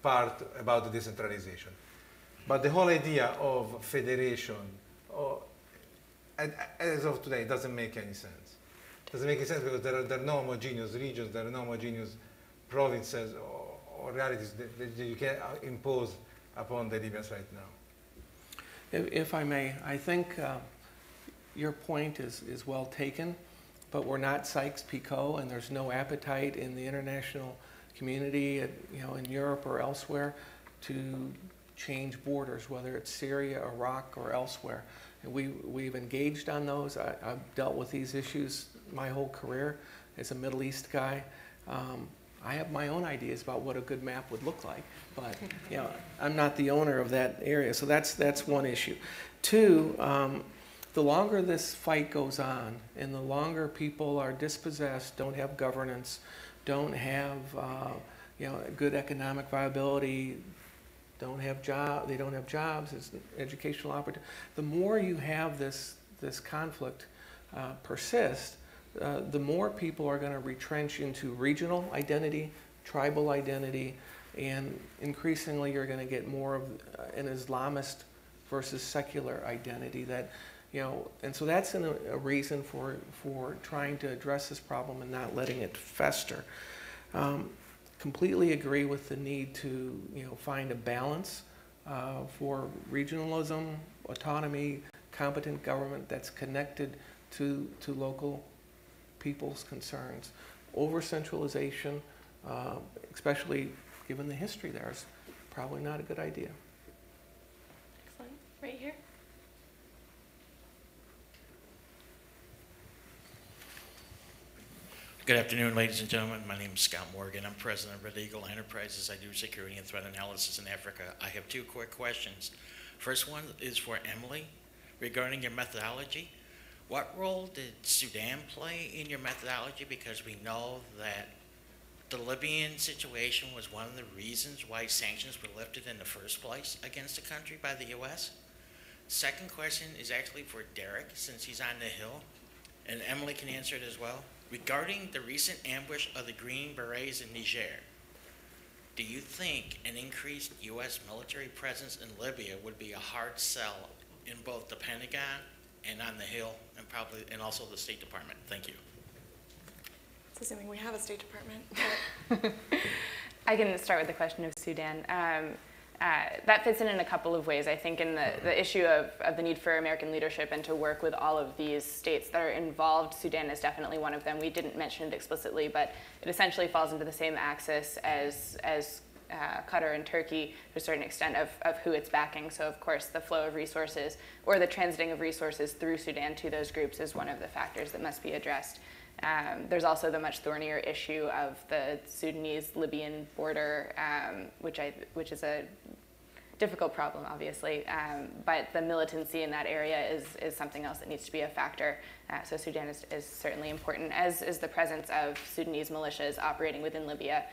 part about the decentralization. But the whole idea of federation, as of today, doesn't make any sense. It doesn't make any sense because there are no homogeneous regions, there are no homogeneous provinces or realities that you can impose upon the Libyans right now. If I may, I think your point is well taken, but we're not Sykes-Picot, and there's no appetite in the international community, in Europe or elsewhere, to change borders, whether it's Syria, Iraq, or elsewhere. And we've engaged on those. I've dealt with these issues my whole career as a Middle East guy. I have my own ideas about what a good map would look like, but I'm not the owner of that area, so that's one issue. Two, the longer this fight goes on, and the longer people are dispossessed, don't have governance, don't have good economic viability, they don't have jobs, it's educational opportunity. The more you have this conflict persist, the more people are going to retrench into regional identity, tribal identity, and increasingly you're going to get more of an Islamist versus secular identity and so that's a reason for trying to address this problem and not letting it fester. Completely agree with the need to find a balance for regionalism, autonomy, competent government that's connected to local people's concerns. Over-centralization, especially given the history there, is probably not a good idea. Excellent. Right here. Good afternoon, ladies and gentlemen. My name is Scott Morgan. I'm president of Red Eagle Enterprises. I do security and threat analysis in Africa. I have two quick questions. First one is for Emily regarding your methodology. What role did Sudan play in your methodology? Because we know that the Libyan situation was one of the reasons why sanctions were lifted in the first place against the country by the U.S. Second question is actually for Derek, since he's on the Hill. and Emily can answer it as well. Regarding the recent ambush of the Green Berets in Niger, do you think an increased U.S. military presence in Libya would be a hard sell in both the Pentagon and on the Hill, and also the State Department? Thank you. It's assuming we have a State Department. I can start with the question of Sudan. That fits in a couple of ways. I think in the issue of the need for American leadership and to work with all of these states that are involved, Sudan is definitely one of them. We didn't mention it explicitly, but it essentially falls into the same axis as Qatar and Turkey to a certain extent of who it's backing. So of course the flow of resources or the transiting of resources through Sudan to those groups is one of the factors that must be addressed. There's also the much thornier issue of the Sudanese-Libyan border, which is a difficult problem, obviously, but the militancy in that area is something else that needs to be a factor. So Sudan is certainly important, as is the presence of Sudanese militias operating within Libya,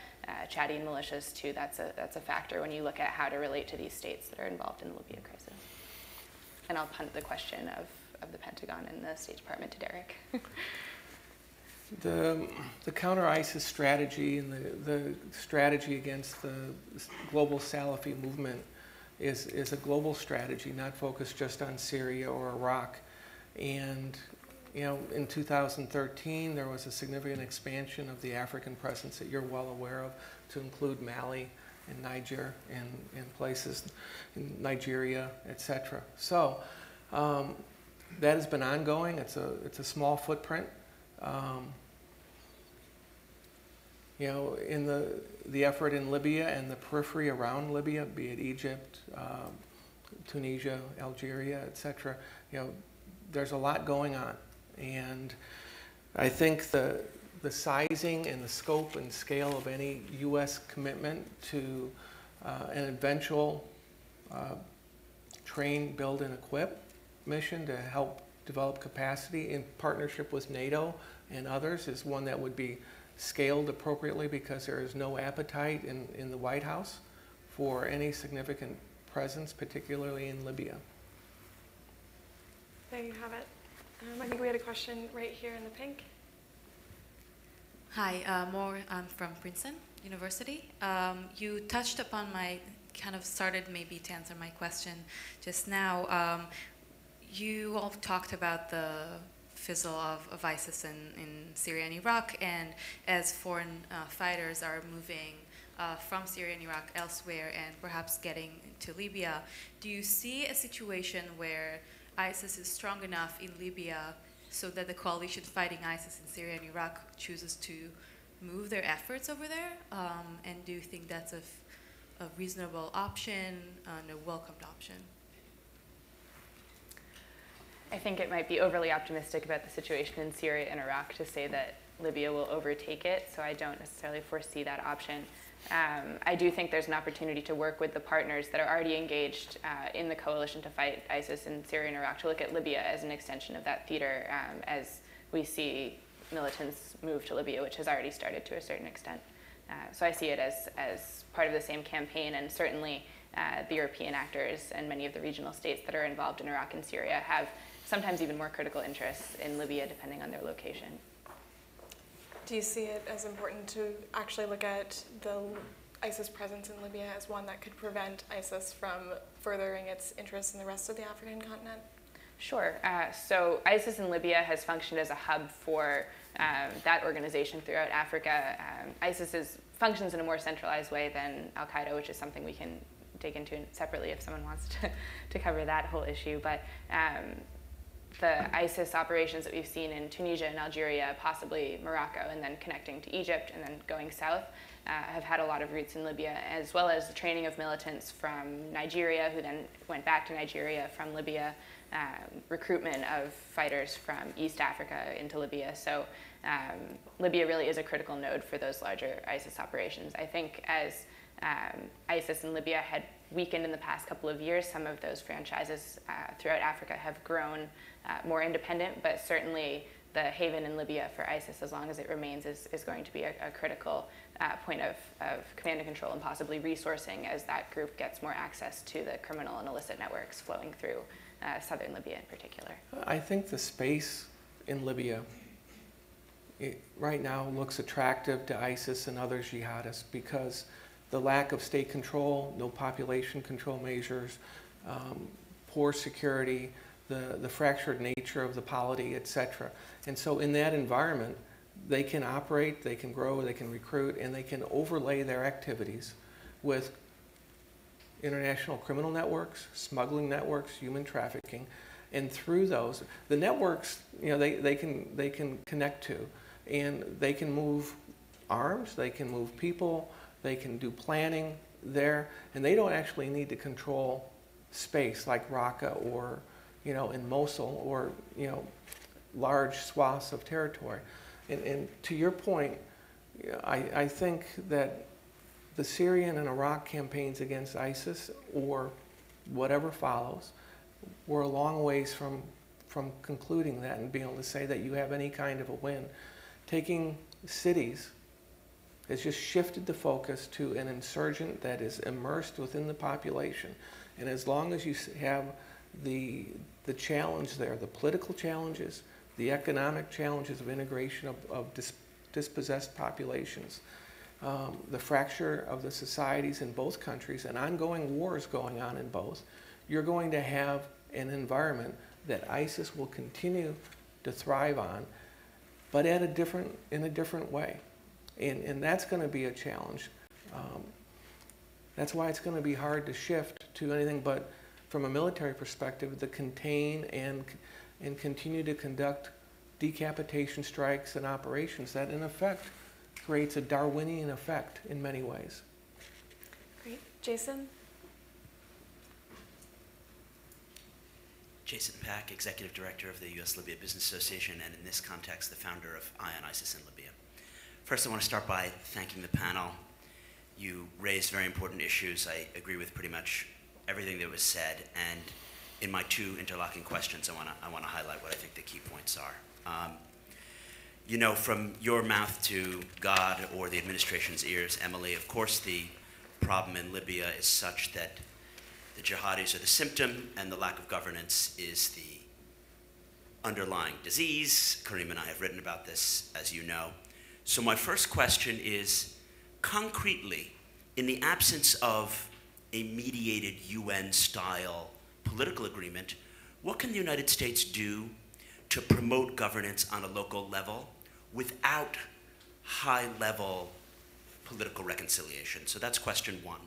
Chadian militias too. That's a factor when you look at how to relate to these states that are involved in the Libya crisis. And I'll punt the question of the Pentagon and the State Department to Derek. The counter-ISIS strategy and the strategy against the global Salafi movement is a global strategy, not focused just on Syria or Iraq. And in 2013, there was a significant expansion of the African presence that you're well aware of, to include Mali and Niger and places in Nigeria, etc. So that has been ongoing. It's a small footprint. In the effort in Libya and the periphery around Libya, be it Egypt, Tunisia, Algeria, etc., there's a lot going on. And I think the sizing and the scope and scale of any U.S. commitment to an eventual train, build, and equip mission to help develop capacity in partnership with NATO and others is one that would be scaled appropriately, because there is no appetite in the White House for any significant presence, particularly in Libya. There you have it. I think we had a question right here in the pink. Hi, Moore. I'm from Princeton University. You touched upon kind of started maybe to answer my question just now. You all talked about the fizzle of ISIS in Syria and Iraq, and as foreign fighters are moving from Syria and Iraq elsewhere and perhaps getting to Libya, do you see a situation where ISIS is strong enough in Libya so that the coalition fighting ISIS in Syria and Iraq chooses to move their efforts over there? And do you think that's a reasonable option and a welcomed option? I think it might be overly optimistic about the situation in Syria and Iraq to say that Libya will overtake it, so I don't necessarily foresee that option. I do think there's an opportunity to work with the partners that are already engaged in the coalition to fight ISIS in Syria and Iraq, to look at Libya as an extension of that theater as we see militants move to Libya, which has already started to a certain extent. So I see it as part of the same campaign, and certainly the European actors and many of the regional states that are involved in Iraq and Syria have sometimes even more critical interests in Libya, depending on their location. Do you see it as important to actually look at the ISIS presence in Libya as one that could prevent ISIS from furthering its interests in the rest of the African continent? Sure. So ISIS in Libya has functioned as a hub for that organization throughout Africa. ISIS functions in a more centralized way than Al-Qaeda, which is something we can dig into separately if someone wants to cover that whole issue. But the ISIS operations that we've seen in Tunisia and Algeria, possibly Morocco, and then connecting to Egypt and then going south, have had a lot of roots in Libya, as well as the training of militants from Nigeria, who then went back to Nigeria from Libya, recruitment of fighters from East Africa into Libya. So Libya really is a critical node for those larger ISIS operations. I think as ISIS in Libya had weakened in the past couple of years, some of those franchises throughout Africa have grown more independent, but certainly the haven in Libya for ISIS, as long as it remains, is going to be a critical point of command and control, and possibly resourcing as that group gets more access to the criminal and illicit networks flowing through southern Libya in particular. I think the space in Libya right now looks attractive to ISIS and other jihadists because the lack of state control, no population control measures, poor security, the fractured nature of the polity, etc. And so in that environment, they can operate, they can grow, they can recruit, and they can overlay their activities with international criminal networks, smuggling networks, human trafficking, and through those, the networks, they can connect to, and they can move arms, they can move people, they can do planning there, and they don't actually need to control space like Raqqa or, in Mosul or, large swaths of territory. And to your point, I think that the Syrian and Iraq campaigns against ISIS or whatever follows, we're a long ways from concluding that and being able to say that you have any kind of a win. Taking cities has just shifted the focus to an insurgent that is immersed within the population. And as long as you have the challenge there, the political challenges, the economic challenges of integration of dispossessed populations, the fracture of the societies in both countries, and ongoing wars going on in both, you're going to have an environment that ISIS will continue to thrive on, but in a different way. And that's going to be a challenge. That's why it's going to be hard to shift to anything but, from a military perspective, to contain and continue to conduct decapitation strikes and operations that, in effect, creates a Darwinian effect in many ways. Great. Jason? Jason Pack, Executive Director of the U.S. Libya Business Association, and in this context, the founder of Eye on ISIS in Libya. First, I want to start by thanking the panel. You raised very important issues. I agree with pretty much everything that was said, and in my two interlocking questions, I want to highlight what I think the key points are. From your mouth to God or the administration's ears, Emily, of course the problem in Libya is such that the jihadis are the symptom and the lack of governance is the underlying disease. Karim and I have written about this, as you know. So my first question is, concretely, in the absence of a mediated UN-style political agreement, what can the United States do to promote governance on a local level without high-level political reconciliation? So that's question one.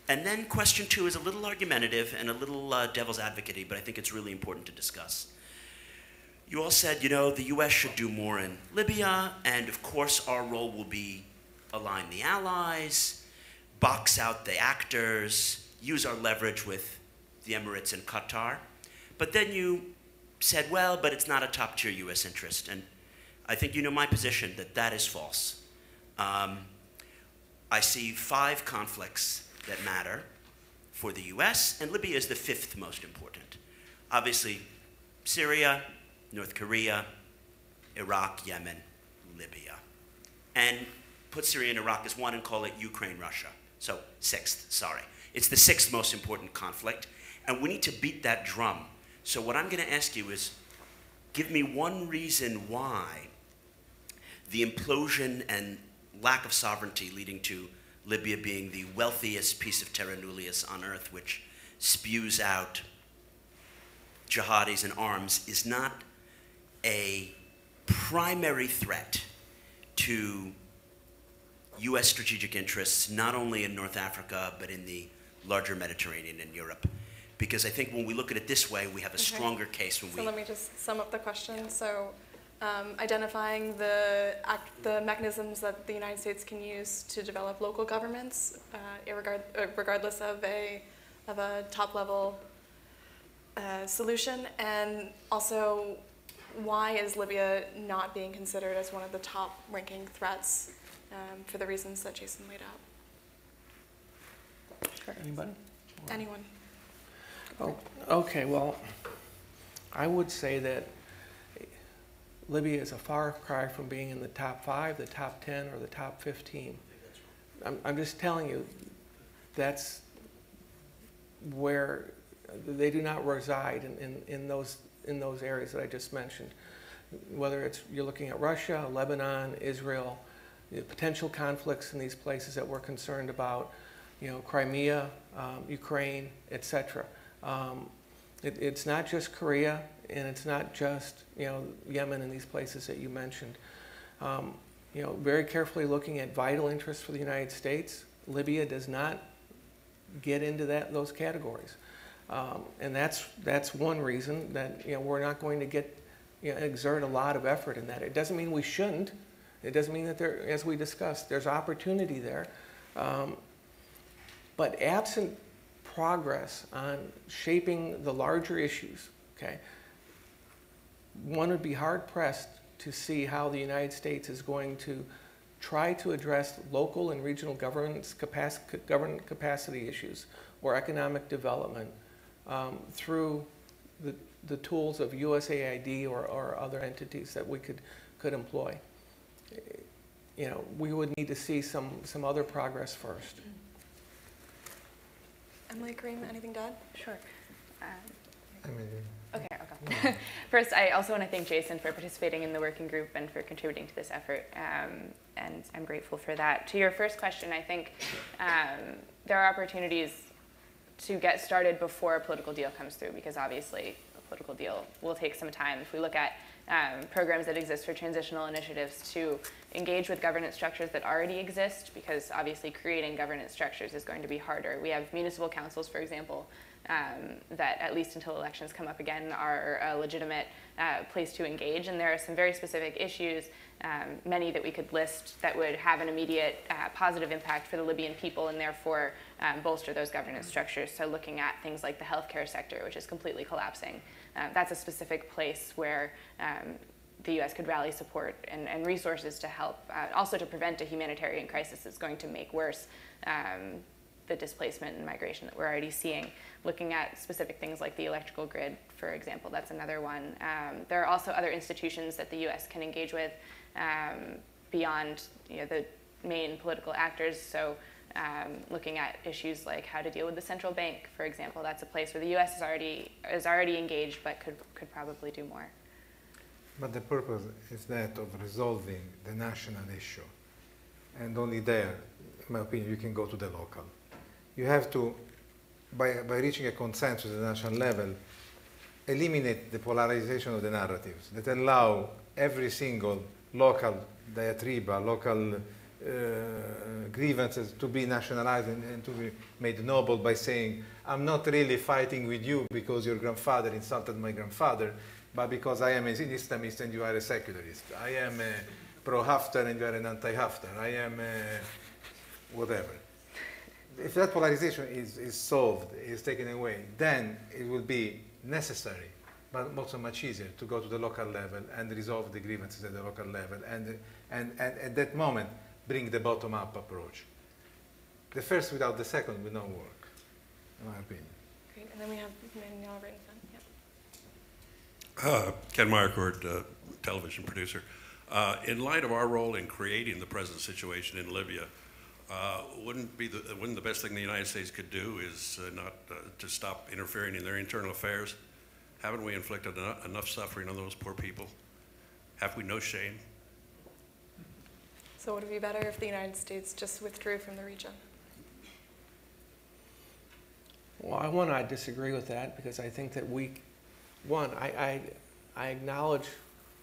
And then question two is a little argumentative and a little devil's advocate-y, but I think it's really important to discuss. You all said, the US should do more in Libya, and of course our role will be align the allies, box out the actors, use our leverage with the Emirates and Qatar. But then you said, well, but it's not a top-tier US interest. And I think you know my position that that is false. I see 5 conflicts that matter for the US, and Libya is the 5th most important. Obviously, Syria, North Korea, Iraq, Yemen, Libya. And put Syria and Iraq as one and call it Ukraine, Russia. So 6th, sorry. It's the 6th most important conflict, and we need to beat that drum. So what I'm going to ask you is, give me one reason why the implosion and lack of sovereignty leading to Libya being the wealthiest piece of terra nullius on earth, which spews out jihadis and arms, is not a primary threat to US strategic interests, not only in North Africa, but in the larger Mediterranean and Europe. Because I think when we look at it this way, we have a stronger case when So let me just sum up the question. So identifying the mechanisms that the United States can use to develop local governments, regardless of a top-level solution, and also why is Libya not being considered as one of the top-ranking threats for the reasons that Jason laid out? Anybody? Anyone? Oh, okay, well, I would say that Libya is a far cry from being in the top 5, the top 10, or the top 15. I'm just telling you, that's where they do not reside in those areas that I just mentioned. whether it's you're looking at Russia, Lebanon, Israel, the potential conflicts in these places that we're concerned about, Crimea, Ukraine, etc. It's not just Korea, and it's not just Yemen and these places that you mentioned. Very carefully looking at vital interests for the United States, Libya does not get into those categories, and that's one reason that we're not going to exert a lot of effort in that. It doesn't mean we shouldn't. It doesn't mean that as we discussed, there's opportunity there. But absent progress on shaping the larger issues, okay, one would be hard-pressed to see how the United States is going to try to address local and regional government capacity issues or economic development through the tools of USAID or other entities that we could employ. We would need to see some other progress first. Emily, Kareem, anything to add? Sure. Emily. Okay, I'll go. First, I also want to thank Jason for participating in the working group and for contributing to this effort, and I'm grateful for that. To your first question, I think there are opportunities to get started before a political deal comes through, because obviously a political deal will take some time. If we look at programs that exist for transitional initiatives to engage with governance structures that already exist, because obviously creating governance structures is going to be harder. We have municipal councils, for example, that at least until elections come up again are a legitimate place to engage, and there are some very specific issues, many that we could list, that would have an immediate positive impact for the Libyan people and therefore bolster those governance structures. So looking at things like the healthcare sector, which is completely collapsing, that's a specific place where the U.S. could rally support and resources to help, also to prevent a humanitarian crisis that's going to make worse the displacement and migration that we're already seeing. Looking at specific things like the electrical grid, for example, that's another one. There are also other institutions that the U.S. can engage with beyond the main political actors. So looking at issues like how to deal with the central bank, for example, that's a place where the U.S. is already engaged, but could probably do more. But the purpose is that of resolving the national issue, and only there, in my opinion, you can go to the local. You have to, by reaching a consensus at the national level, eliminate the polarization of the narratives that allow every single local diatriba, local grievances to be nationalized and to be made noble by saying, I'm not really fighting with you because your grandfather insulted my grandfather, but because I am an Islamist and you are a secularist. I am a pro-Haftar and you are an anti-Haftar. I am whatever. If that polarization is solved, is taken away, then it will be necessary, but also much easier to go to the local level and resolve the grievances at the local level, and at that moment, bring the bottom-up approach. The first without the second will not work, in my opinion. Great, and then we have Manuel right in front. Ken Meyercord, television producer. In light of our role in creating the present situation in Libya, wouldn't the best thing the United States could do is not to stop interfering in their internal affairs? Haven't we inflicted enough suffering on those poor people? Have we no shame? So would it be better if the United States just withdrew from the region? Well, I disagree with that, because I think that I acknowledge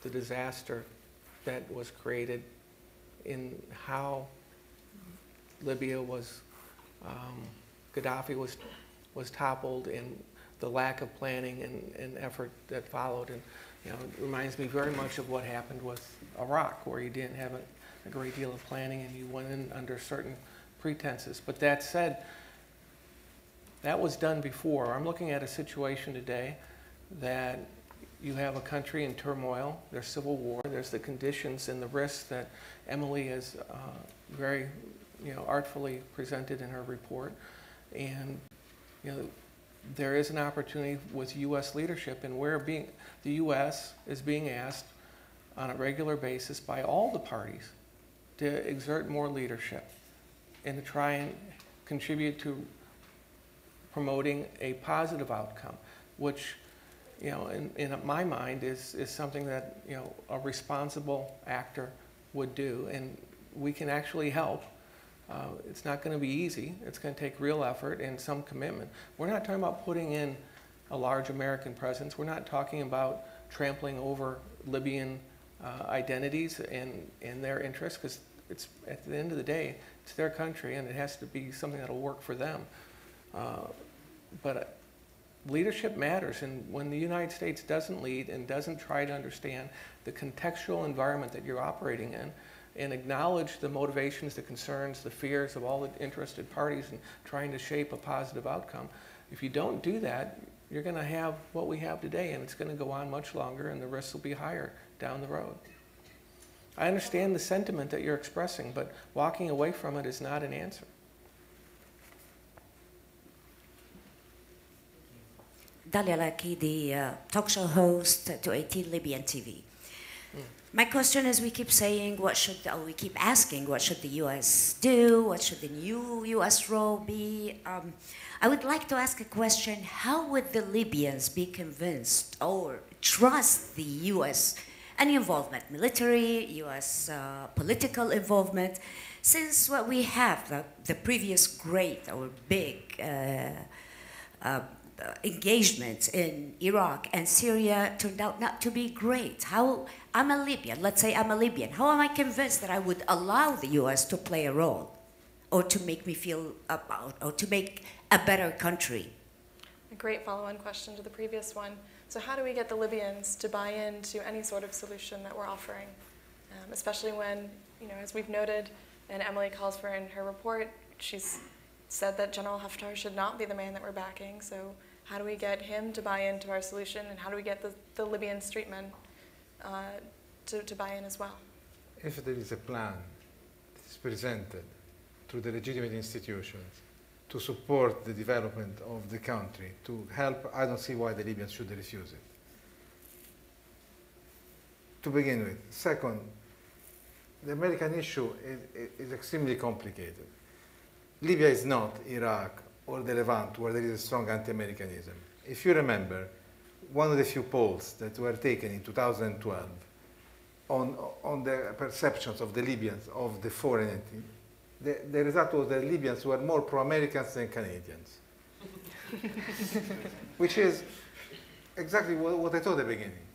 the disaster that was created in how Libya was, Gaddafi was toppled, and the lack of planning and effort that followed. And it reminds me very much of what happened with Iraq, where you didn't have a great deal of planning and you went in under certain pretenses. But that said, that was done before. I'm looking at a situation today that you have a country in turmoil, there's civil war, there's the conditions and the risks that Emily has very artfully presented in her report. And there is an opportunity with U.S. leadership, and the U.S. is being asked on a regular basis by all the parties to exert more leadership and to try and contribute to promoting a positive outcome, which you know, in my mind is something that, you know, a responsible actor would do, and we can actually help. It's not going to be easy. It's going to take real effort and some commitment. We're not talking about putting in a large American presence. We're not talking about trampling over Libyan identities and their interests, because it's, at the end of the day, it's their country, and it has to be something that'll work for them. But leadership matters, and when the United States doesn't lead and doesn't try to understand the contextual environment that you're operating in, and acknowledge the motivations, the concerns, the fears of all the interested parties in trying to shape a positive outcome, if you don't do that, you're going to have what we have today, and it's going to go on much longer, and the risks will be higher down the road. I understand the sentiment that you're expressing, but walking away from it is not an answer. Dalia Lakidi, talk show host to 18 Libyan TV. My question is, we keep saying, we keep asking, what should the U.S. do? What should the new U.S. role be? I would like to ask a question: how would the Libyans be convinced or trust the U.S. any involvement, military, U.S. Political involvement, since what we have, the previous great or big engagement in Iraq and Syria turned out not to be great? How, I'm a Libyan, let's say I'm a Libyan, how am I convinced that I would allow the US to play a role, or to make me feel about, or to make a better country? A great follow-on question to the previous one. So how do we get the Libyans to buy into any sort of solution that we're offering? Especially when, you know, as we've noted, and Emily calls for in her report, she's said that General Haftar should not be the man that we're backing. So how do we get him to buy into our solution, and how do we get the Libyan streetmen to buy in as well? If there is a plan that is presented through the legitimate institutions to support the development of the country, to help, I don't see why the Libyans should refuse it. To begin with. Second, the American issue is extremely complicated. Libya is not Iraq or the Levant, where there is a strong anti-Americanism. If you remember, one of the few polls that were taken in 2012 on the perceptions of the Libyans of the foreign entity, the result was that Libyans were more pro-Americans than Canadians. Which is exactly what I thought at the beginning.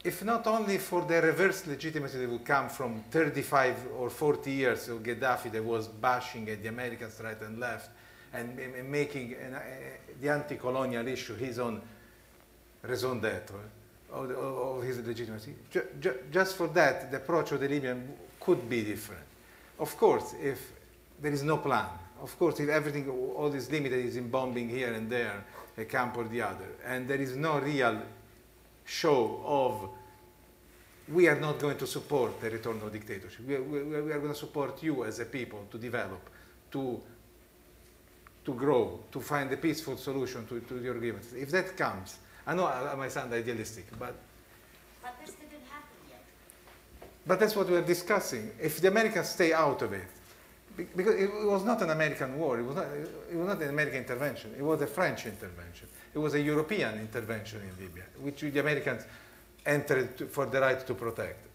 If not only for the reverse legitimacy that would come from 35 or 40 years of Gaddafi that was bashing at the Americans right and left, and making the anti-colonial issue his own raison d'etre, of his legitimacy. Just for that, the approach of the Libyan could be different. Of course, if there is no plan, of course, if everything, all is limited, is in bombing here and there, a camp or the other, and there is no real show of, we are not going to support the return of dictatorship. We are going to support you as a people to develop, to grow, to find a peaceful solution to your grievances. If that comes, I know I might sound idealistic, but this didn't happen yet. But that's what we're discussing. If the Americans stay out of it, because it was not an American war, it was not an American intervention, it was a French intervention. It was a European intervention in Libya, which the Americans entered for the right to protect.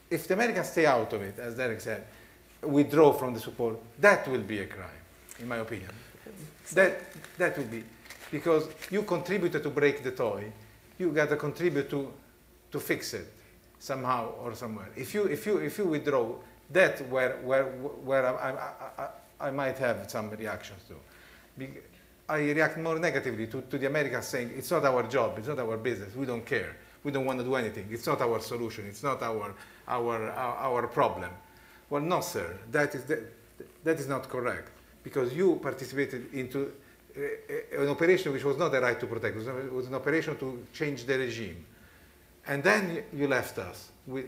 If the Americans stay out of it, as Derek said, withdraw from the support, that will be a crime, in my opinion. That will be, because you contributed to break the toy, you got to contribute to fix it somehow or somewhere. If you withdraw, that's where I might have some reactions to. I react more negatively to the Americans saying, it's not our job, it's not our business, we don't care, we don't want to do anything, it's not our solution, it's not our problem. Well, no, sir, that is not correct, because you participated into an operation which was not a right to protect, it was an operation to change the regime. And then you left us with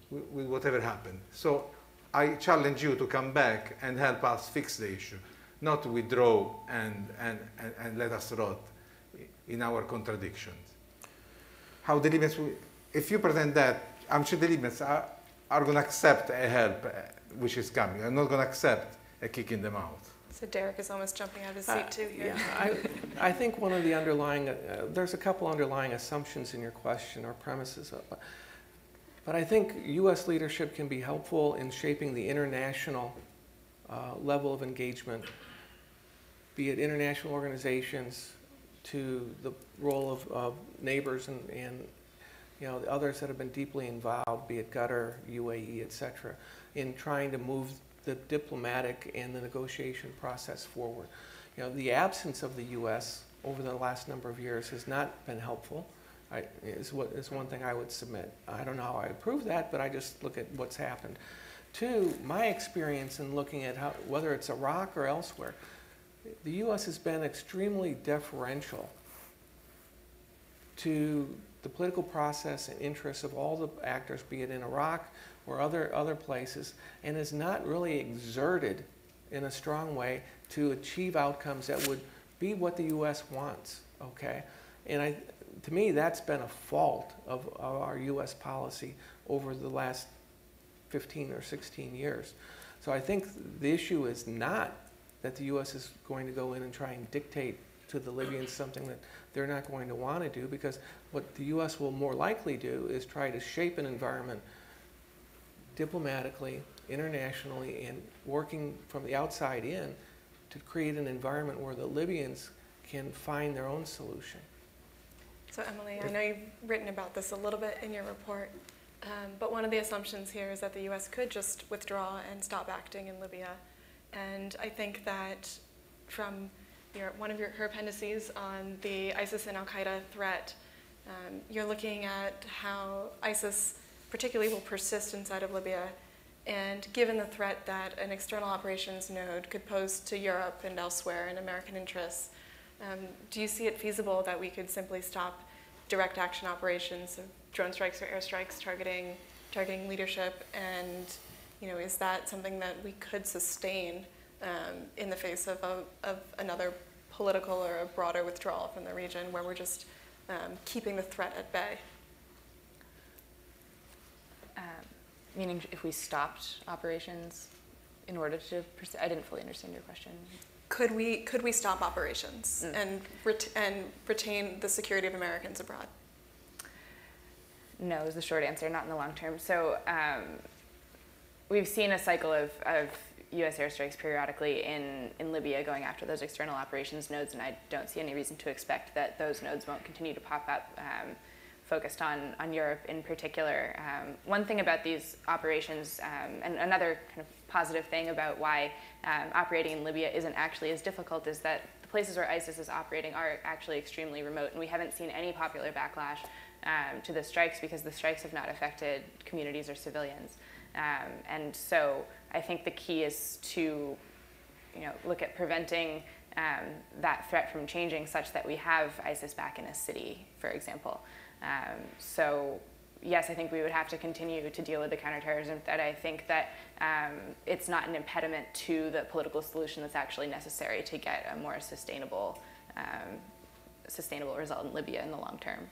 whatever happened. So I challenge you to come back and help us fix the issue, not to withdraw and let us rot in our contradictions. How the Libyans, if you present that, I'm sure the Libyans are going to accept a help which is coming. They're not going to accept a kick in the mouth. So Derek is almost jumping out of his seat too here. Yeah, I think one of the underlying, there's a couple underlying assumptions in your question or premises. But I think U.S. leadership can be helpful in shaping the international level of engagement, be it international organizations to the role of neighbors and you know, the others that have been deeply involved, be it Qatar, UAE, et cetera, in trying to move the diplomatic and the negotiation process forward. You know, the absence of the U.S. over the last number of years has not been helpful. Is one thing I would submit. I don't know how I approve that, but I just look at what's happened. Two, my experience in looking at how, whether it's Iraq or elsewhere, the U.S. has been extremely deferential to the political process and interests of all the actors, be it in Iraq or other places, and has not really exerted in a strong way to achieve outcomes that would be what the U.S. wants, okay? And to me, that's been a fault of our U.S. policy over the last 15 or 16 years. So I think the issue is not that the U.S. is going to go in and try and dictate to the Libyans something that they're not going to want to do, because what the U.S. will more likely do is try to shape an environment diplomatically, internationally, and working from the outside in to create an environment where the Libyans can find their own solution. So Emily, I know you've written about this a little bit in your report, but one of the assumptions here is that the U.S. could just withdraw and stop acting in Libya. And I think that from one of her appendices on the ISIS and al-Qaeda threat, you're looking at how ISIS particularly will persist inside of Libya, and given the threat that an external operations node could pose to Europe and elsewhere in American interests, do you see it feasible that we could simply stop direct action operations of drone strikes or airstrikes targeting leadership? And is that something that we could sustain in the face of another political or a broader withdrawal from the region, where we're just keeping the threat at bay? Meaning if we stopped operations in order to pursue, I didn't fully understand your question. Could we stop operations and retain the security of Americans abroad? No is the short answer, not in the long term. So we've seen a cycle of U.S. airstrikes periodically in Libya going after those external operations nodes, and I don't see any reason to expect that those nodes won't continue to pop up, focused on Europe in particular. One thing about these operations, and another kind of positive thing about why operating in Libya isn't actually as difficult, is that the places where ISIS is operating are actually extremely remote, and we haven't seen any popular backlash to the strikes because the strikes have not affected communities or civilians. And so I think the key is to look at preventing that threat from changing such that we have ISIS back in a city, for example. So yes, I think we would have to continue to deal with the counterterrorism threat. I think that it's not an impediment to the political solution that's actually necessary to get a more sustainable result in Libya in the long term.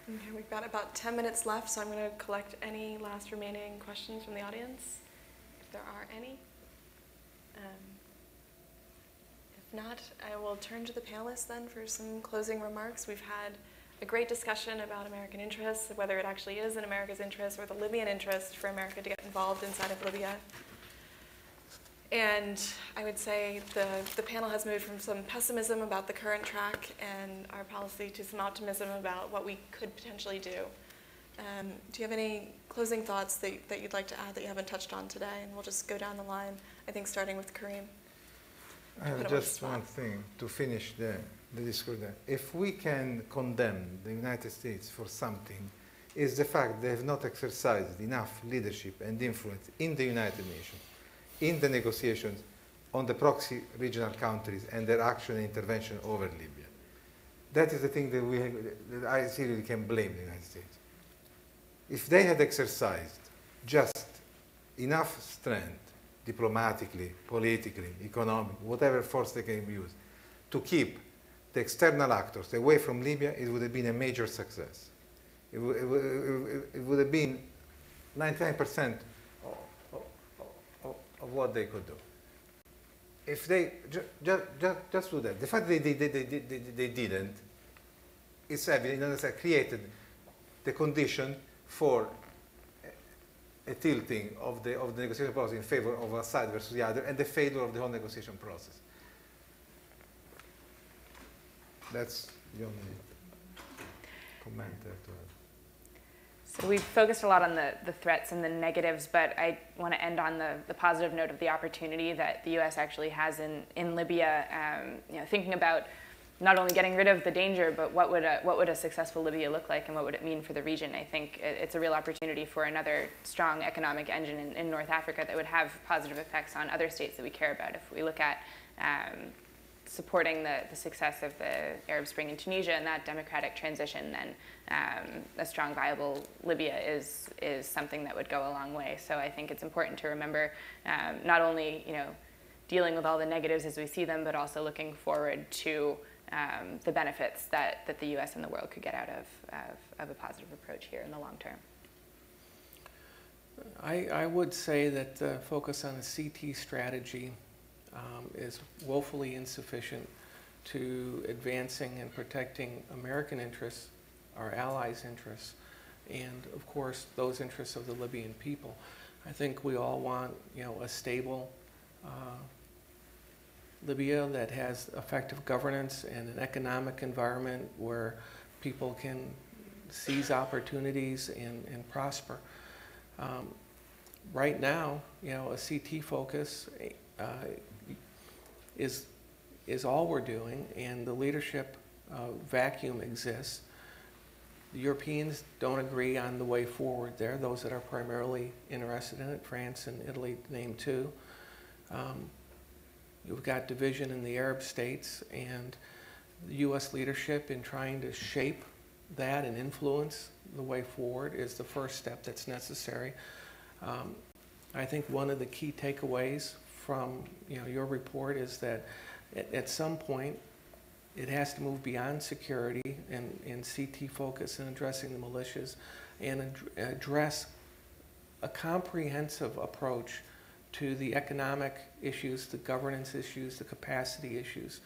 Okay, we've got about 10 minutes left, so I'm going to collect any last remaining questions from the audience, if there are any. If not, I will turn to the panelists then for some closing remarks. We've had a great discussion about American interests, whether it actually is in America's interest or the Libyan interest for America to get involved inside of Libya. And I would say the panel has moved from some pessimism about the current track and our policy to some optimism about what we could potentially do. Do you have any closing thoughts that you'd like to add that you haven't touched on today? And we'll just go down the line, I think starting with Kareem. I have just one thing to finish the discourse there. If we can condemn the United States for something, is the fact they have not exercised enough leadership and influence in the United Nations, in the negotiations on the proxy regional countries and their action and intervention over Libya. That is the thing that I seriously can blame the United States. If they had exercised just enough strength, diplomatically, politically, economic, whatever force they can use, to keep the external actors away from Libya, it would have been a major success. It would have been 99% of what they could do. if they just do that, the fact that they didn't, it's evident that created the condition for a tilting of the negotiation process in favor of a side versus the other, and the failure of the whole negotiation process. That's the only comment there to add. So we've focused a lot on the threats and the negatives, but I want to end on the positive note of the opportunity that the U.S. actually has in Libya. Thinking about not only getting rid of the danger, but what would a successful Libya look like, and what would it mean for the region? I think it's a real opportunity for another strong economic engine in North Africa that would have positive effects on other states that we care about. If we look at supporting the success of the Arab Spring in Tunisia and that democratic transition, then a strong, viable Libya is something that would go a long way. So I think it's important to remember not only dealing with all the negatives as we see them, but also looking forward to the benefits that the U.S. and the world could get out of a positive approach here in the long term. I would say that the focus on a CT strategy is woefully insufficient to advancing and protecting American interests, our allies' interests, and of course those interests of the Libyan people. I think we all want a stable Libya that has effective governance and an economic environment where people can seize opportunities and prosper. Right now, a CT focus is all we're doing, and the leadership vacuum exists. The Europeans don't agree on the way forward there, those that are primarily interested in it, France and Italy named two. You've got division in the Arab states, and the U.S. leadership in trying to shape that and influence the way forward is the first step that's necessary. I think one of the key takeaways from your report is that at some point it has to move beyond security and CT focus and addressing the militias, and address a comprehensive approach to the economic issues, the governance issues, the capacity issues,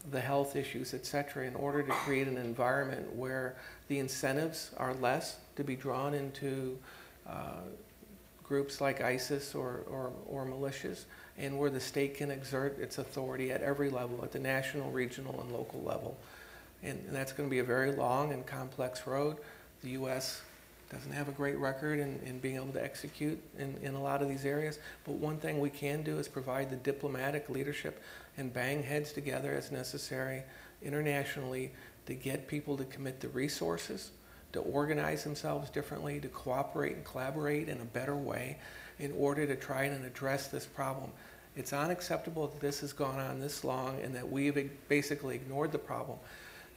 the health issues, etc., in order to create an environment where the incentives are less to be drawn into groups like ISIS or militias, and where the state can exert its authority at every level, at the national, regional, and local level. And that's going to be a very long and complex road. The U.S. doesn't have a great record in being able to execute in a lot of these areas, but one thing we can do is provide the diplomatic leadership and bang heads together as necessary internationally to get people to commit the resources, to organize themselves differently, to cooperate and collaborate in a better way in order to try and address this problem. It's unacceptable that this has gone on this long and that we've basically ignored the problem.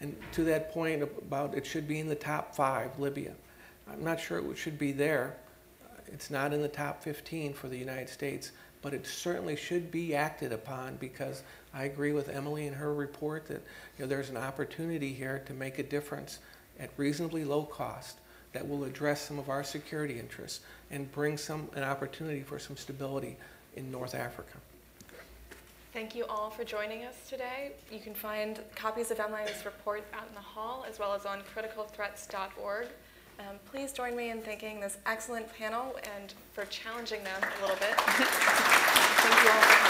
And to that point about it should be in the top 5, Libya. I'm not sure it should be there. It's not in the top 15 for the United States, but it certainly should be acted upon, because I agree with Emily in her report that there's an opportunity here to make a difference at reasonably low cost that will address some of our security interests and bring an opportunity for some stability in North Africa. Thank you all for joining us today. You can find copies of Emily's report out in the hall, as well as on criticalthreats.org. Please join me in thanking this excellent panel and for challenging them a little bit. Thank you all for coming.